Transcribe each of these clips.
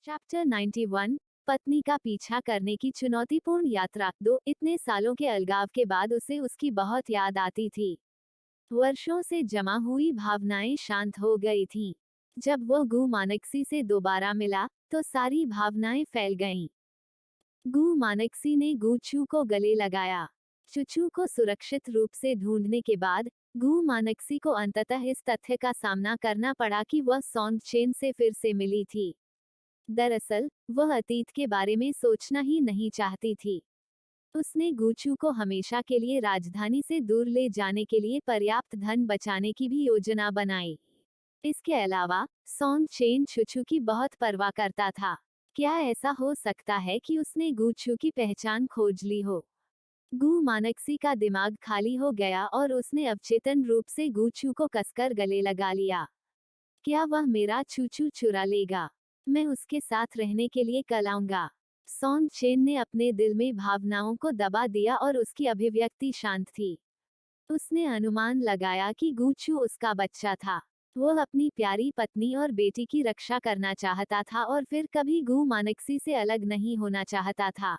Chapter 91 पत्नी का पीछा करने की चुनौतीपूर्ण यात्रा। इतने सालों के अलगाव के बाद उसे उसकी बहुत याद आती थी। वर्षों से जमा हुई भावनाएं शांत हो गई थीं। जब वो गु मानक्सी से दोबारा मिला तो सारी भावनाएं फैल गईं। गु मानक्सी ने गुचू को गले लगाया। चुचू को सुरक्षित रूप से ढूंढने के बाद गु मानक्सी को अंततः इस तथ्य का सामना करना पड़ा कि वह सॉन्ग चेन से फिर से मिली थी। दरअसल वह अतीत के बारे में सोचना ही नहीं चाहती थी। उसने गुचू को हमेशा के लिए राजधानी से दूर ले जाने के लिए पर्याप्त धन बचाने की भी योजना बनाई। इसके अलावा सॉन्ग चेन चुचू की बहुत परवाह करता था। क्या ऐसा हो सकता है कि उसने गुचू की पहचान खोज ली हो? गु मानक्सी का दिमाग खाली हो गया और उसने अवचेतन रूप से गुचू को कसकर गले लगा लिया। क्या वह मेरा चूचू चुरा लेगा? मैं उसके साथ रहने के लिए कल आऊंगा। सॉन्ग चेन ने अपने दिल में भावनाओं को दबा दिया और उसकी अभिव्यक्ति शांत थी। उसने अनुमान लगाया कि गुचू उसका बच्चा था। वो अपनी प्यारी पत्नी और बेटी की रक्षा करना चाहता था और फिर कभी गु मानक्सी से अलग नहीं होना चाहता था।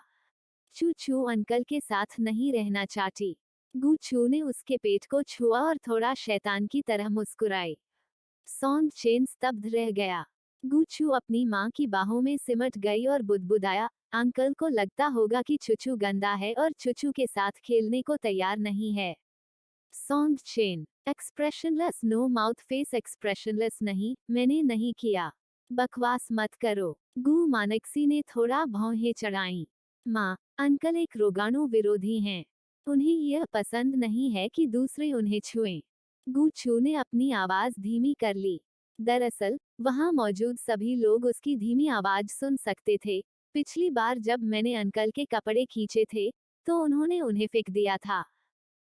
चूचू अंकल के साथ नहीं रहना चाहती। गुचू ने उसके पेट को छुआ और थोड़ा शैतान की तरह मुस्कुराई। सॉन्ग चेन स्तब्ध रह गया। गुचू अपनी माँ की बाहों में सिमट गई और बुदबुदाया, अंकल को लगता होगा कि चुचू गंदा है और चुचू के साथ खेलने को तैयार नहीं है। Song Chen expressionless, no mouth face expressionless. नहीं, मैंने नहीं किया। बकवास मत करो। गु मानक्सी ने थोड़ा भौहें चढ़ाई। माँ, अंकल एक रोगाणु विरोधी हैं। उन्हें यह पसंद नहीं है कि दूसरे उन्हें छुएं। गुचू ने अपनी आवाज धीमी कर ली। दरअसल वहां मौजूद सभी लोग उसकी धीमी आवाज सुन सकते थे। पिछली बार जब मैंने अंकल के कपड़े खींचे थे तो उन्होंने उन्हें फेंक दिया था।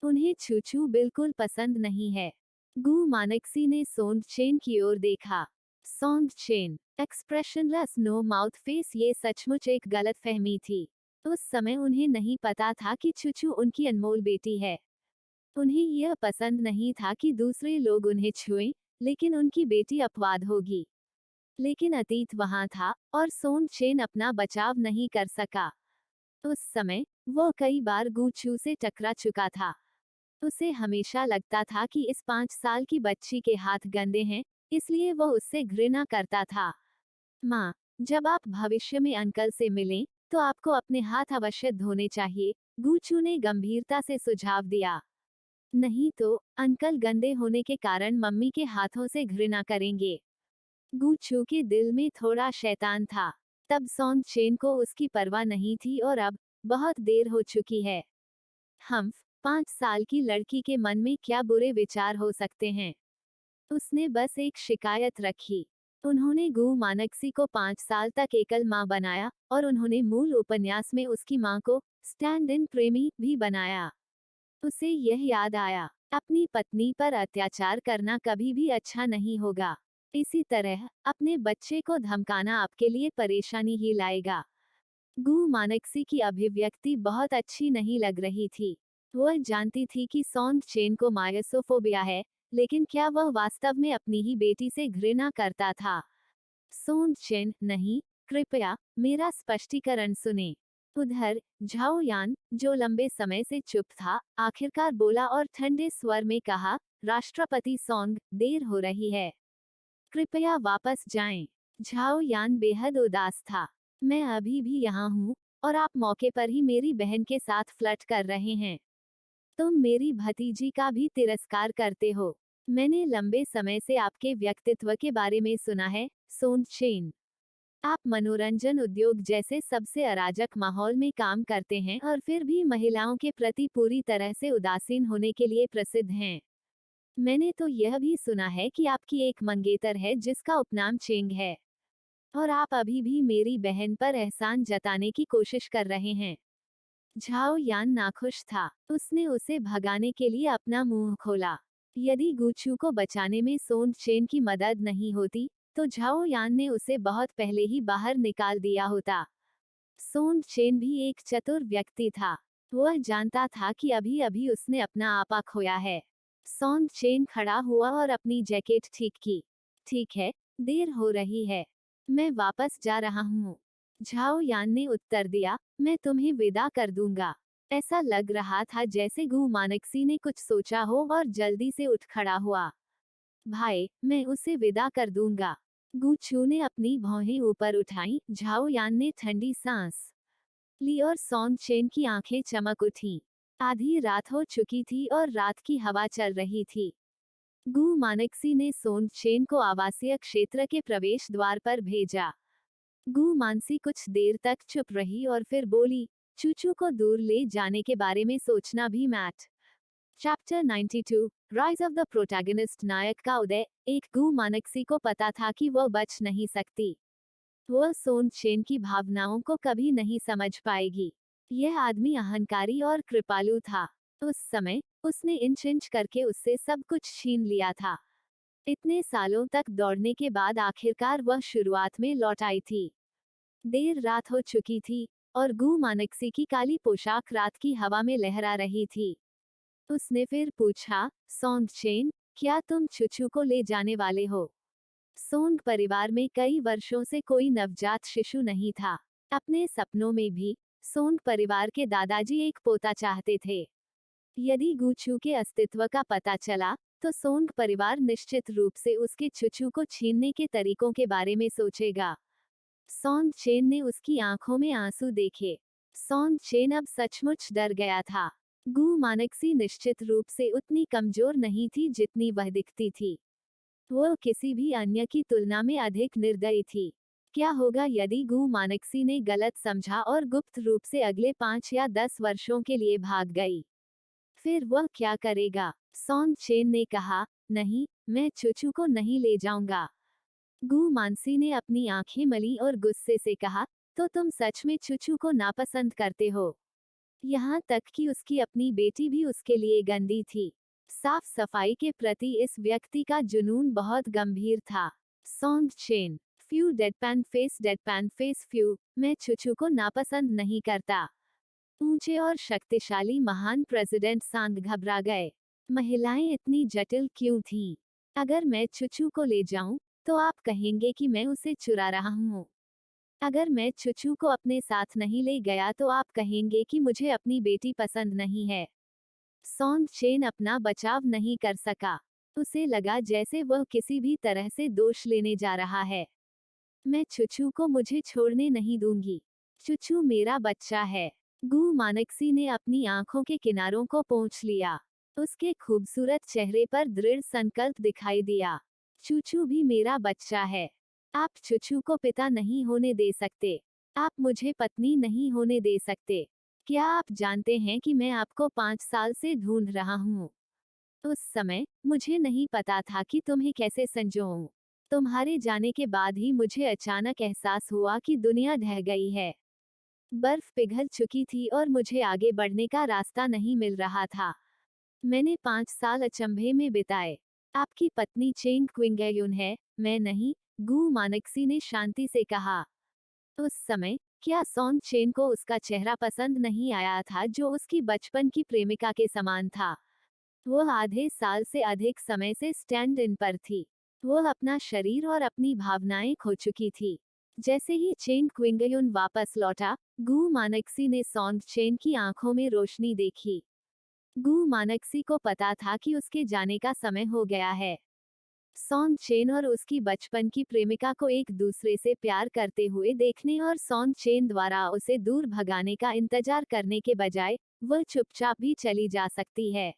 उन्हें चूचू बिल्कुल पसंद नहीं है। गु मानक्सी ने सॉन्ग चेन की ओर देखा। Song Chen expressionless, no mouth face, ये सचमुच एक गलतफहमी थी। उस समय उन्हें नहीं पता था कि चूचू उनकी अनमोल बेटी है। उन्हें यह पसंद नहीं था कि दूसरे लोग उन्हें छुएं, लेकिन उनकी बेटी अपवाद होगी। लेकिन अतीत वहां था और सॉन्ग चेन अपना बचाव नहीं कर सका। उस समय वो कई बार गुचू से टकरा चुका था। उसे हमेशा लगता था कि इस 5 साल की बच्ची के हाथ गंदे हैं, इसलिए वो उससे घृणा करता था। माँ, जब आप भविष्य में अंकल से मिलें तो आपको अपने हाथ अवश्य धोने चाहिए, गुचू ने गंभीरता से सुझाव दिया। नहीं तो अंकल गंदे होने के कारण मम्मी के हाथों से घृणा करेंगे। गुचू के दिल में थोड़ा शैतान था। तब सॉन्ग चेन को उसकी परवाह नहीं थी और अब बहुत देर हो चुकी है। हम 5 साल की लड़की के मन में क्या बुरे विचार हो सकते हैं? उसने बस एक शिकायत रखी। उन्होंने गु मानक्सी को 5 साल तक एकल माँ बनाया और उन्होंने मूल उपन्यास में उसकी माँ को स्टैंड इन प्रेमी भी बनाया। उसे यह याद आया, अपनी पत्नी पर अत्याचार करना कभी भी अच्छा नहीं होगा। इसी तरह अपने बच्चे को धमकाना आपके लिए परेशानी ही लाएगा। गु मानक्सी की अभिव्यक्ति बहुत अच्छी नहीं लग रही थी। वह जानती थी कि सॉन्ग चेन को मायसोफोबिया है, लेकिन क्या वह वास्तव में अपनी ही बेटी से घृणा करता था? सॉन्ग चेन, नहीं, कृपया मेरा स्पष्टीकरण सुने। उधर झाओ यान, जो लंबे समय से चुप था, आखिरकार बोला और ठंडे स्वर में कहा, राष्ट्रपति सॉन्ग, देर हो रही है। कृपया वापस जाएं। झाओ यान बेहद उदास था। मैं अभी भी यहाँ हूँ और आप मौके पर ही मेरी बहन के साथ फ्लर्ट कर रहे हैं। तुम मेरी भतीजी का भी तिरस्कार करते हो। मैंने लंबे समय से आपके व्यक्तित्व के बारे में सुना है, सॉन्ग चेन। आप मनोरंजन उद्योग जैसे सबसे अराजक माहौल में काम करते हैं और फिर भी महिलाओं के प्रति पूरी तरह से उदासीन होने के लिए प्रसिद्ध हैं। मैंने तो यह भी सुना है कि आपकी एक मंगेतर है जिसका उपनाम चेंग है। और आप अभी भी मेरी बहन पर एहसान जताने की कोशिश कर रहे हैं। झाओ यान नाखुश था। उसने उसे भगाने के लिए अपना मुंह खोला। यदि गुचू को बचाने में सॉन्ग चेन की मदद नहीं होती तो झाओ यान ने उसे बहुत पहले ही बाहर निकाल दिया होता। सॉन्ग चेन भी एक चतुर व्यक्ति था। वह जानता था कि अभी अभी उसने अपना आपा खोया है। सॉन्ग चेन खड़ा हुआ और अपनी जैकेट ठीक की। ठीक है, देर हो रही है। मैं वापस जा रहा हूँ। झाओ यान ने उत्तर दिया, मैं तुम्हें विदा कर दूंगा। ऐसा लग रहा था जैसे गु मानकसी ने कुछ सोचा हो और जल्दी से उठ खड़ा हुआ। भाई, मैं उसे विदा कर दूंगा। गु छू ने अपनी भौहें ऊपर उठाई। झाओ यान ने ठंडी सांस ली और सॉन्ग चेन की आंखें चमक उठी। आधी रात हो चुकी थी और रात की हवा चल रही थी। गु मानकसी ने सोन चेन को आवासीय क्षेत्र के प्रवेश द्वार पर भेजा। गु मानसी कुछ देर तक चुप रही और फिर बोली, चूचू को दूर ले जाने के बारे में सोचना भी मैट। Chapter 92 rise of the protagonist. नायक का उदय। एक गु मानकसी को पता था कि वह बच नहीं सकती। वह सोन चेन की भावनाओं को कभी नहीं समझ पाएगी। यह आदमी अहंकारी और कृपालु था। उस समय उसने इंच इंच करके उससे सब कुछ छीन लिया था। इतने सालों तक दौड़ने के बाद आखिरकार वह शुरुआत में लौट आई थी। देर रात हो चुकी थी और गु मानकसी की काली पोशाक रात की हवा में लहरा रही थी। उसने फिर पूछा, सोंग चेन, क्या तुम चुचू को ले जाने वाले हो? सोंग परिवार में कई वर्षों से कोई नवजात शिशु नहीं था। अपने सपनों में भी सोंग परिवार के दादाजी एक पोता चाहते थे। यदि गुचू के अस्तित्व का पता चला तो सोंग परिवार निश्चित रूप से उसके चुचू को छीनने के तरीकों के बारे में सोचेगा। सोंग चेन ने उसकी आंखों में आंसू देखे। सोंग चेन अब सचमुच डर गया था। गु मानकसी निश्चित रूप से उतनी कमजोर नहीं थी जितनी वह दिखती थी। वह किसी भी अन्य की तुलना में अधिक निर्दयी थी। क्या होगा यदि गु मानकसी ने गलत समझा और गुप्त रूप से अगले 5 या 10 वर्षों के लिए भाग गई? फिर वह क्या करेगा? सोंग चेन ने कहा, नहीं, मैं चुचू को नहीं ले जाऊंगा। गु मानसी ने अपनी आंखें मली और गुस्से से कहा, तो तुम सच में चुचू को नापसंद करते हो? यहाँ तक कि उसकी अपनी बेटी भी उसके लिए गंदी थी। साफ सफाई के प्रति इस व्यक्ति का जुनून बहुत गंभीर था। Song Chen, phew deadpan face phew, मैं चुचू को नापसंद नहीं करता। ऊंचे और शक्तिशाली महान प्रेसिडेंट सांग घबरा गए। महिलाएं इतनी जटिल क्यों थीं? अगर मैं चुचू को ले जाऊं, तो आप कहेंगे कि मैं उसे चुरा रहा हूं। अगर मैं चुचू को अपने साथ नहीं ले गया तो आप कहेंगे कि मुझे अपनी बेटी पसंद नहीं है। सोंग चेन अपना बचाव नहीं कर सका। उसे लगा जैसे वह किसी भी तरह से दोष लेने जा रहा है। मैं चुचू को मुझे छोड़ने नहीं दूंगी। चुचू मेरा बच्चा है। गु मानकसी ने अपनी आंखों के किनारों को पोंछ लिया। उसके खूबसूरत चेहरे पर दृढ़ संकल्प दिखाई दिया। चुचू भी मेरा बच्चा है। आप चुचू को पिता नहीं होने दे सकते। आप मुझे पत्नी नहीं होने दे सकते। क्या आप जानते हैं कि मैं आपको 5 साल से ढूंढ रहा हूँ? उस समय मुझे नहीं पता था कि तुम्हें कैसे संजोऊं। तुम्हारे जाने के बाद ही मुझे अचानक एहसास हुआ कि दुनिया ढह गई है। बर्फ पिघल चुकी थी और मुझे आगे बढ़ने का रास्ता नहीं मिल रहा था। मैंने 5 साल अचंभे में बिताए। आपकी पत्नी चेंग क्विंगयुन है, मैं नहीं, गु मानकसी ने शांति से कहा। उस समय क्या सोंग चेन को उसका चेहरा पसंद नहीं आया था जो उसकी बचपन की प्रेमिका के समान था? वह आधे साल से अधिक समय से स्टैंड इन पर थी। वह अपना शरीर और अपनी भावनाएं खो चुकी थी। जैसे ही चेन क्विंगयुन वापस लौटा, गु मानकसी ने सोंग चेन की आंखों में रोशनी देखी। गु मानकसी को पता था कि उसके जाने का समय हो गया है। सोंग चेन और उसकी बचपन की प्रेमिका को एक दूसरे से प्यार करते हुए देखने और सोंग चेन द्वारा उसे दूर भगाने का इंतजार करने के बजाय वह चुपचाप भी चली जा सकती है।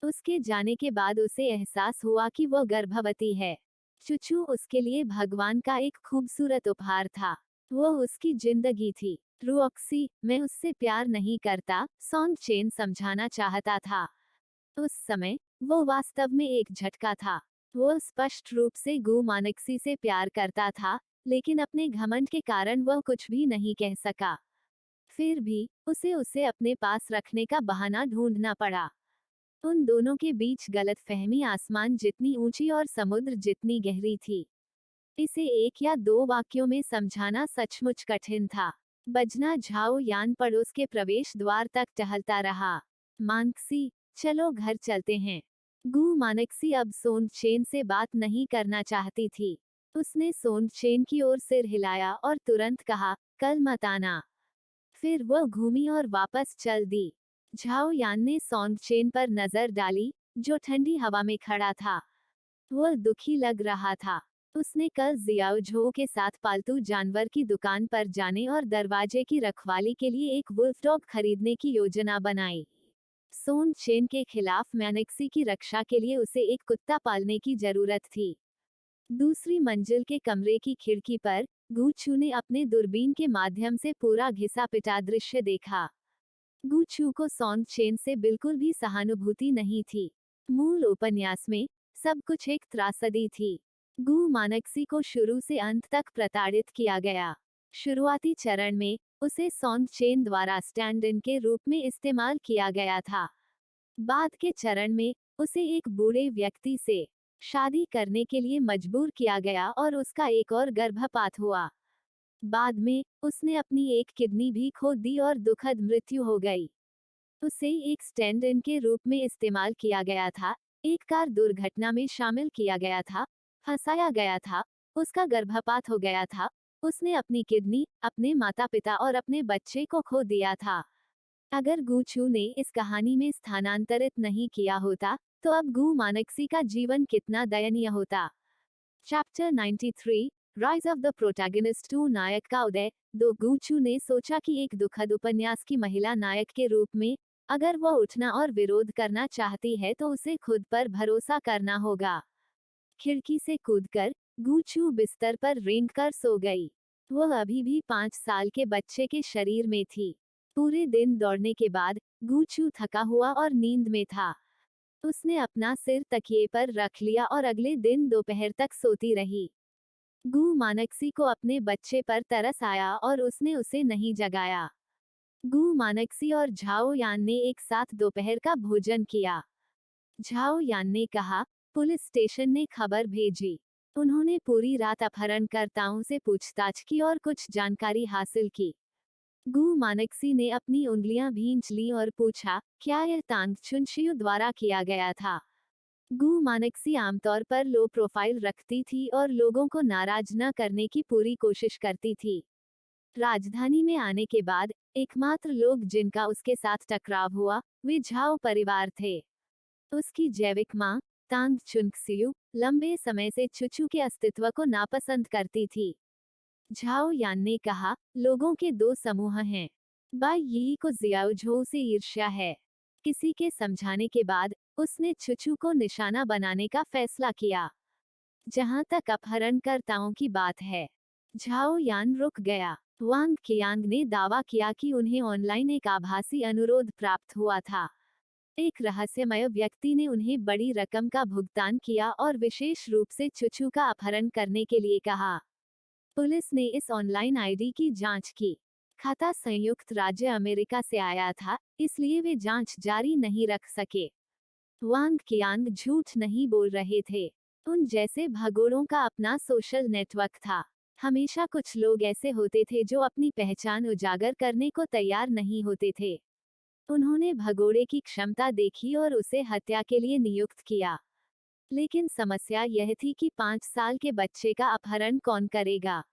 उसके जाने के बाद उसे एहसास हुआ कि वह गर्भवती है। चुचू उसके लिए भगवान का एक खूबसूरत उपहार था। वह उसकी जिंदगी थी। रुऑक्सी, मैं उससे प्यार नहीं करता, सोंग चेन समझाना चाहता था। उस समय वो वास्तव में एक झटका था। वह स्पष्ट रूप से गु मानकसी से प्यार करता था, लेकिन अपने घमंड के कारण वह कुछ भी नहीं कह सका। फिर भी उसे उसे अपने पास रखने का बहाना ढूंढना पड़ा। उन दोनों के बीच गलतफहमी आसमान जितनी ऊंची और समुद्र जितनी गहरी थी। इसे 1 या 2 वाक्यों में समझाना सचमुच कठिन था। बजना झाओ यान पड़ोस के प्रवेश द्वार तक टहलता रहा। मानकसी, चलो घर चलते हैं। गु मानकसी अब सोंग चेन से बात नहीं करना चाहती थी। उसने सोनचेन की ओर सिर हिलाया और तुरंत कहा, कल मत आना। फिर वह घूमी और वापस चल दी। झाओ यान ने सोनचेन पर नजर डाली, जो ठंडी हवा में खड़ा था। वह दुखी लग रहा था। उसने कल जियाओ झो के साथ पालतू जानवर की दुकान पर जाने और दरवाजे की रखवाली के लिए एक वुल्फ डॉग खरीदने की योजना बनाई। सोन चेन के खिलाफ मैनेक्सी की रक्षा के लिए उसे एक कुत्ता पालने की जरूरत थी। दूसरी मंजिल के कमरे की खिड़की पर गूचू ने अपने दूरबीन के माध्यम से पूरा घिसा पिटा दृश्य देखा। गूचू को सोन चेन से बिल्कुल भी सहानुभूति नहीं थी। मूल उपन्यास में सब कुछ एक त्रासदी थी। गू मानक्सी को शुरू से अंत तक प्रताड़ित किया गया। शुरुआती चरण में उसे सोन चेन द्वारा स्टैंड इन के रूप में इस्तेमाल किया गया था। बाद के चरण में उसे एक बूढ़े व्यक्ति से शादी करने के लिए मजबूर किया गया और उसका एक और गर्भपात हुआ। बाद में उसने अपनी एक किडनी भी खो दी और दुखद मृत्यु हो गई। उसे एक स्टैंड इन के रूप में इस्तेमाल किया गया था, एक कार दुर्घटना में शामिल किया गया था, फंसाया गया था, उसका गर्भपात हो गया था, उसने अपनी किडनी, अपने माता पिता और अपने बच्चे को खो दिया था। अगर गूचू ने इस कहानी में स्थानांतरित नहीं किया होता, तो अब गू मानक्सी का जीवन कितना दयनीय होता। Chapter 93 rise of the protagonist 2 नायक का उदय। दो गूचू ने सोचा कि एक दुखद उपन्यास की महिला नायक के रूप में अगर वह उठना और विरोध करना चाहती है तो उसे खुद पर भरोसा करना होगा। खिड़की से कूदकर गूचू बिस्तर पर रेंग कर सो गई। वह अभी भी 5 साल के बच्चे के शरीर में थी। पूरे दिन दौड़ने के बाद गूचू थका हुआ और नींद में था। उसने अपना सिर तकिए पर रख लिया और अगले दिन दोपहर तक सोती रही। गू मानक्सी को अपने बच्चे पर तरस आया और उसने उसे नहीं जगाया। गू मानक्सी और झाओ यान ने एक साथ दोपहर का भोजन किया। झाओ यान ने कहा, पुलिस स्टेशन ने खबर भेजी। उन्होंने पूरी रात अपहरणकर्ताओं से पूछताछ की और कुछ जानकारी हासिल की। गू मानक्सी ने अपनी उंगलियां भींच ली और पूछा, क्या यह तांग चुनशियू द्वारा किया गया था? गू मानक्सी आमतौर पर लो प्रोफाइल रखती थी और लोगों को नाराज न करने की पूरी कोशिश करती थी। राजधानी में आने के बाद एकमात्र लोग जिनका उसके साथ टकराव हुआ, वे झाओ परिवार थे। उसकी जैविक मां, तांग चुनक्सियू, लंबे समय से चुचू के अस्तित्व को नापसंद करती थी। झाओ यान ने कहा, लोगों के दो समूह हैं। बाई यी को जियाओझो से ईर्ष्या है। किसी के समझाने के बाद उसने चुचू को निशाना बनाने का फैसला किया। जहां तक अपहरणकर्ताओं की बात है, झाओ यान रुक गया। वांग कियांग ने दावा किया कि उन्हें ऑनलाइन एक आभासी अनुरोध प्राप्त हुआ था। एक रहस्यमय व्यक्ति ने उन्हें बड़ी रकम का भुगतान किया और विशेष रूप से चुचू का अपहरण करने के लिए कहा। पुलिस ने इस ऑनलाइन आईडी की जांच की। खाता संयुक्त राज्य अमेरिका से आया था, इसलिए वे जांच जारी नहीं रख सके। वांग कियांग झूठ नहीं बोल रहे थे। उन जैसे भगोड़ों का अपना सोशल नेटवर्क था। हमेशा कुछ लोग ऐसे होते थे जो अपनी पहचान उजागर करने को तैयार नहीं होते थे। उन्होंने भगोड़े की क्षमता देखी और उसे हत्या के लिए नियुक्त किया। लेकिन समस्या यह थी कि 5 साल के बच्चे का अपहरण कौन करेगा?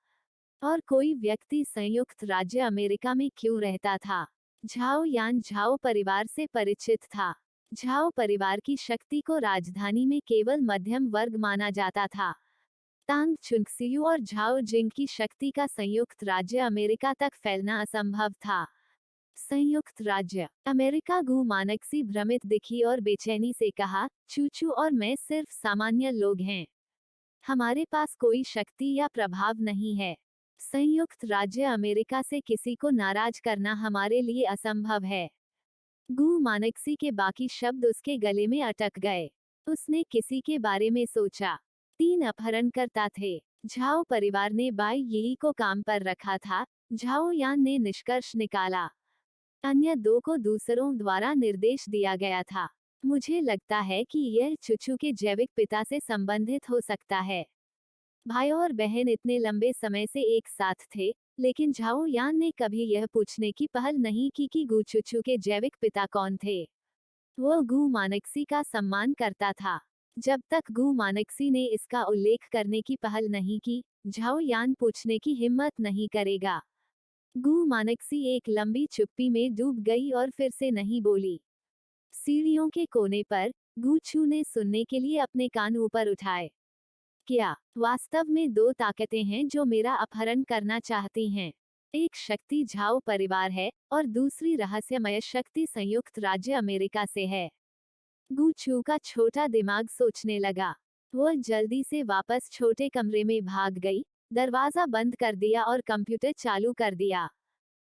और कोई व्यक्ति संयुक्त राज्य अमेरिका में क्यों रहता था? झाओ यान झाओ परिवार से परिचित था। झाओ परिवार की शक्ति को राजधानी में केवल मध्यम वर्ग माना जाता था। तांग चुनक्सियू और झाओ जिंग की शक्ति का संयुक्त राज्य अमेरिका तक फैलना असंभव था। संयुक्त राज्य अमेरिका। गू मानक्सी भ्रमित दिखी और बेचैनी से कहा, चूचू और मैं सिर्फ सामान्य लोग हैं। हमारे पास कोई शक्ति या प्रभाव नहीं है। संयुक्त राज्य अमेरिका से किसी को नाराज करना हमारे लिए असंभव है। गू मानक्सी के बाकी शब्द उसके गले में अटक गए। उसने किसी के बारे में सोचा। 3 अपहरणकर्ता थे। झाओ परिवार ने बाई यी को काम पर रखा था। झाओ यान ने निष्कर्ष निकाला। अन्य 2 को दूसरों द्वारा निर्देश दिया गया था। मुझे लगता है कि यह चुचू के जैविक पिता से संबंधित हो सकता है। भाई और बहन इतने लंबे समय से एक साथ थे, लेकिन झाओ यान ने कभी यह पूछने की पहल नहीं की कि गू चुचू के जैविक पिता कौन थे। वह गू मानक्सी का सम्मान करता था। जब तक गु मानक्सी ने इसका उल्लेख करने की पहल नहीं की, झाओ यान पूछने की हिम्मत नहीं करेगा। गु मानक्सी एक लंबी चुप्पी में डूब गई और फिर से नहीं बोली। सीढ़ियों के कोने पर गु छू ने सुनने के लिए अपने कान ऊपर उठाए। क्या वास्तव में दो ताकतें हैं जो मेरा अपहरण करना चाहती हैं? एक शक्ति झाओ परिवार है और दूसरी रहस्यमय शक्ति संयुक्त राज्य अमेरिका से है। गु छू का छोटा दिमाग सोचने लगा। वह जल्दी से वापस छोटे कमरे में भाग गई, दरवाजा बंद कर दिया और कंप्यूटर चालू कर दिया।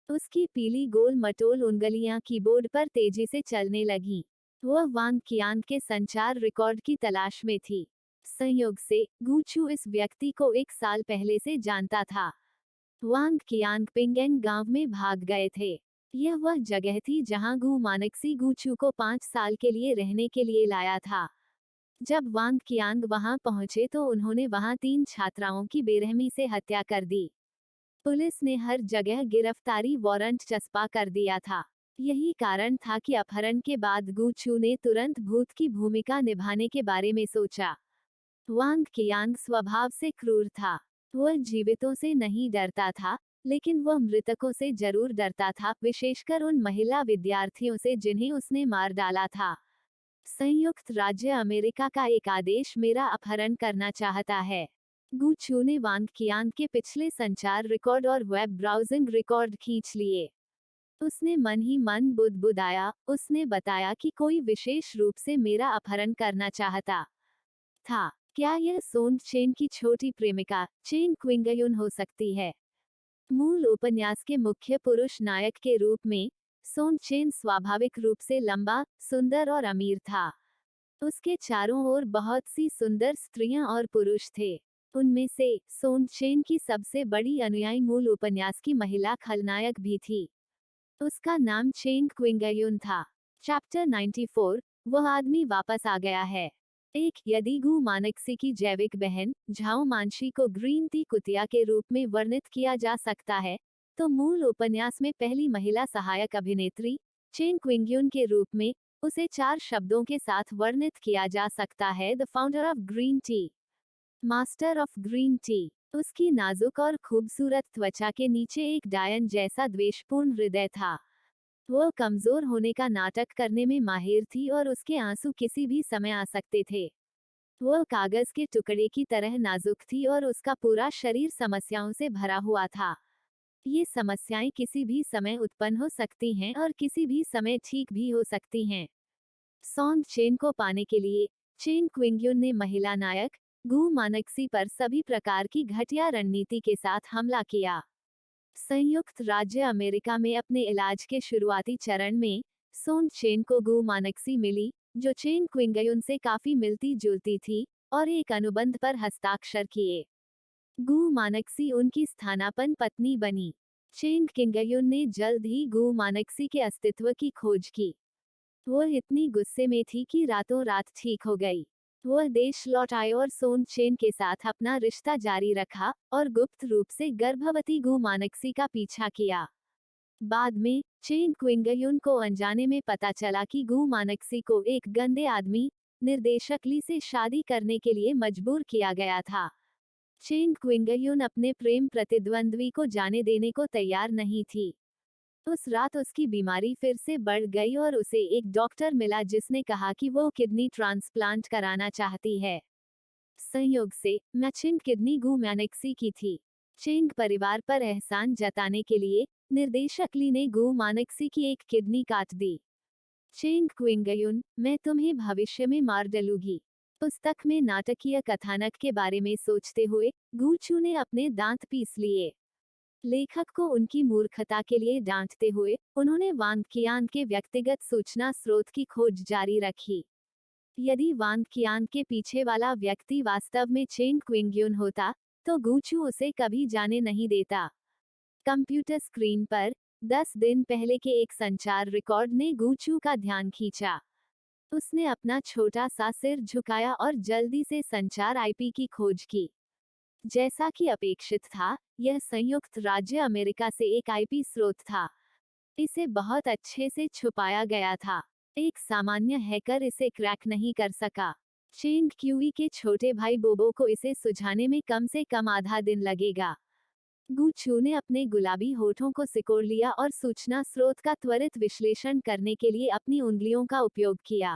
उसकी पीली गोल मटोल उंगलियां कीबोर्ड पर तेजी से चलने लगीं। वह वांग कियांग के संचार रिकॉर्ड की तलाश में थी। संयोग से गु छू इस व्यक्ति को 1 साल पहले से जानता था। वांग कियांग पिंगेंग गांव में भाग गए थे। यह वह जगह थी जहां गु मानक्सी गु छू को 5 साल के लिए रहने के लिए लाया था। जब वांग कियांग वहां पहुंचे तो उन्होंने वहां 3 छात्राओं की बेरहमी से हत्या कर दी। पुलिस ने हर जगह गिरफ्तारी वारंट चस्पा कर दिया था। यही कारण था कि अपहरण के बाद गु छू ने तुरंत भूत की भूमिका निभाने के बारे में सोचा। वांग कियांग स्वभाव से क्रूर था। वह जीवितों से नहीं डरता था, लेकिन वह मृतकों से जरूर डरता था, विशेषकर उन महिला विद्यार्थियों से जिन्हें उसने मार डाला था। संयुक्त राज्य अमेरिका का एक आदेश मेरा अपहरण करना चाहता है। गु छू ने वांग कियांग के पिछले संचार रिकॉर्ड और वेब ब्राउजिंग रिकॉर्ड खींच लिए। उसने मन ही मन बुदबुदाया। उसने बताया कि कोई विशेष रूप से मेरा अपहरण करना चाहता था। क्या यह सोन चेन की छोटी प्रेमिका चेन क्विंगयुन हो सकती है? मूल उपन्यास के मुख्य पुरुष नायक के रूप में सोन चेन स्वाभाविक रूप से लंबा, सुंदर और अमीर था। उसके चारों ओर बहुत सी सुंदर स्त्रियां और पुरुष थे। उनमें से सोन चेन की सबसे बड़ी अनुयायी मूल उपन्यास की महिला खलनायक भी थी। उसका नाम चेंग क्विंगयुन था। चैप्टर 94, वह आदमी वापस आ गया है। यदि गु मानक्सी की जैविक बहन झाओ मानशी को ग्रीन टी कुतिया के रूप में वर्णित किया जा सकता है, तो मूल उपन्यास में पहली महिला सहायक अभिनेत्री चेंग क्विंगयुन के रूप में उसे 4 शब्दों के साथ वर्णित किया जा सकता है: the founder of green tea, master of green tea. उसकी नाजुक और खूबसूरत त्वचा के नीचे एक डायन जैसा द्वेषपूर्ण हृदय था। वह कमजोर होने का नाटक करने में माहिर थी और उसके आंसू किसी भी समय आ सकते थे। वह कागज के टुकड़े की तरह नाजुक थी और उसका पूरा शरीर समस्याओं से भरा हुआ था। ये समस्याएं किसी भी समय उत्पन्न हो सकती हैं और किसी भी समय ठीक भी हो सकती हैं। सॉन्ग चेन को पाने के लिए चेन क्विंगयुन ने महिला नायक गु मानक्सी पर सभी प्रकार की घटिया रणनीति के साथ हमला किया। संयुक्त राज्य अमेरिका में अपने इलाज के शुरुआती चरण में सोन चेन को गु मानक्सी मिली, जो चेन क्विंगयुन से काफी मिलती जुलती थी, और एक अनुबंध पर हस्ताक्षर किए। गु मानक्सी उनकी स्थानापन्न पत्नी बनी। चेन क्विंगयुन ने जल्द ही गु मानक्सी के अस्तित्व की खोज की। वह इतनी गुस्से में थी कि रातों रात ठीक हो गई। वह देश लौट आए और सोन चेन के साथ अपना रिश्ता जारी रखा और गुप्त रूप से गर्भवती गु मानक्सी का पीछा किया। बाद में चेन क्विंगयुन को अनजाने में पता चला कि गु मानक्सी को एक गंदे आदमी निर्देशक ली से शादी करने के लिए मजबूर किया गया था। चेन क्विंगयुन अपने प्रेम प्रतिद्वंद्वी को जाने देने को तैयार नहीं थी। उस रात उसकी बीमारी फिर से बढ़ गई और उसे एक डॉक्टर मिला जिसने कहा कि वो किडनी ट्रांसप्लांट कराना चाहती है। संयोग से मैचिंग किडनी गु मानक्सी की थी। चेंग परिवार पर एहसान जताने के लिए निर्देशक ली ने गु मानक्सी की एक किडनी काट दी। चेंग क्विंगयुन, मैं तुम्हें भविष्य में मार डालूंगी। पुस्तक में नाटकीय कथानक के बारे में सोचते हुए गु छू ने अपने दांत पीस लिए। लेखक को उनकी मूर्खता के लिए डांटते हुए उन्होंने वांग कियांग के व्यक्तिगत सूचना स्रोत की खोज जारी रखी। यदि वांग कियांग के पीछे वाला व्यक्ति वास्तव में चेंग क्विंगयुन होता, तो गु छू उसे कभी जाने नहीं देता। कंप्यूटर स्क्रीन पर 10 दिन पहले के एक संचार रिकॉर्ड ने गु छू का ध्यान खींचा। उसने अपना छोटा सा सिर झुकाया और जल्दी से संचार आईपी की खोज की। जैसा कि अपेक्षित था, यह संयुक्त राज्य अमेरिका से एक आईपी स्रोत था। इसे बहुत अच्छे से छुपाया गया था। एक सामान्य हैकर इसे क्रैक नहीं कर सका। चेंग क्यूई के छोटे भाई बोबो को इसे सुझाने में कम से कम आधा दिन लगेगा। गू चू ने अपने गुलाबी होठों को सिकोड़ लिया और सूचना स्रोत का त्वरित विश्लेषण करने के लिए अपनी उंगलियों का उपयोग किया।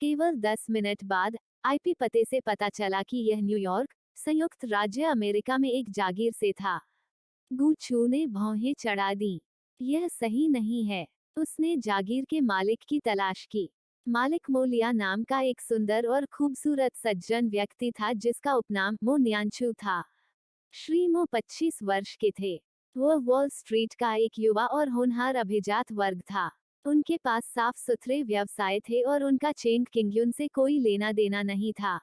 केवल 10 मिनट बाद आईपी पते से पता चला कि यह न्यूयॉर्क, संयुक्त राज्य अमेरिका में एक जागीर से था। गू चू ने भौहें चढ़ा दी। यह सही नहीं है। उसने जागीर के मालिक की तलाश की। मालिक मो लिया नाम का एक सुंदर और खूबसूरत सज्जन व्यक्ति था जिसका उपनाम मो न्यांचू था। श्री मो 25 वर्ष के थे। वह वॉल स्ट्रीट का एक युवा और होनहार अभिजात वर्ग था। उनके पास साफ सुथरे व्यवसाय थे और उनका चेंग किंगयुन से कोई लेना देना नहीं था।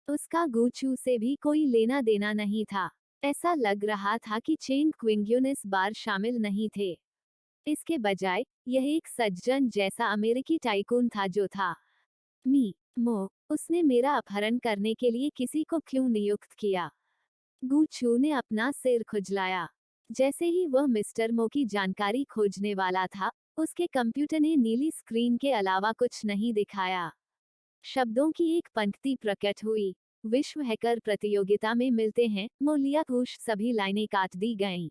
उसका गू चू से भी कोई लेना देना नहीं था। ऐसा लग रहा था कि चेंग क्विंगयुन इस बार शामिल नहीं थे। इसके बजाय यह एक सज्जन जैसा अमेरिकी टाइकून था जो था। मो, उसने मेरा अपहरण करने के लिए किसी को क्यों नियुक्त किया? गू चू ने अपना सिर खुजलाया। जैसे ही वह मिस्टर मो की जानकारी खोजने वाला था, उसके कंप्यूटर ने नीली स्क्रीन के अलावा कुछ नहीं दिखाया। शब्दों की एक पंक्ति प्रकट हुई। विश्व हैकर प्रतियोगिता में मिलते हैं, मोलिया खुश। सभी लाइनें काट दी गईं।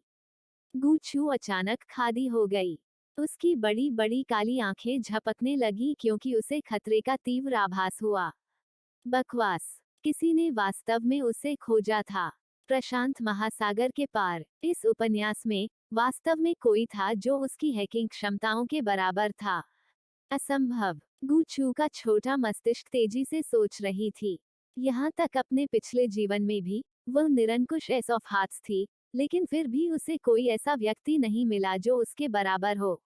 गू चू अचानक खादी हो गई। उसकी बड़ी बड़ी काली आंखें झपकने लगी क्योंकि उसे खतरे का तीव्र आभास हुआ। बकवास। किसी ने वास्तव में उसे खोजा था। प्रशांत महासागर के पार। इस उपन्यास में वास्तव में कोई था जो उसकी हैकिंग क्षमताओं के बराबर था। असंभव। गू चू का छोटा मस्तिष्क तेजी से सोच रही थी। यहाँ तक अपने पिछले जीवन में भी वह निरंकुश एस ऑफ हार्ट्स थी, लेकिन फिर भी उसे कोई ऐसा व्यक्ति नहीं मिला जो उसके बराबर हो।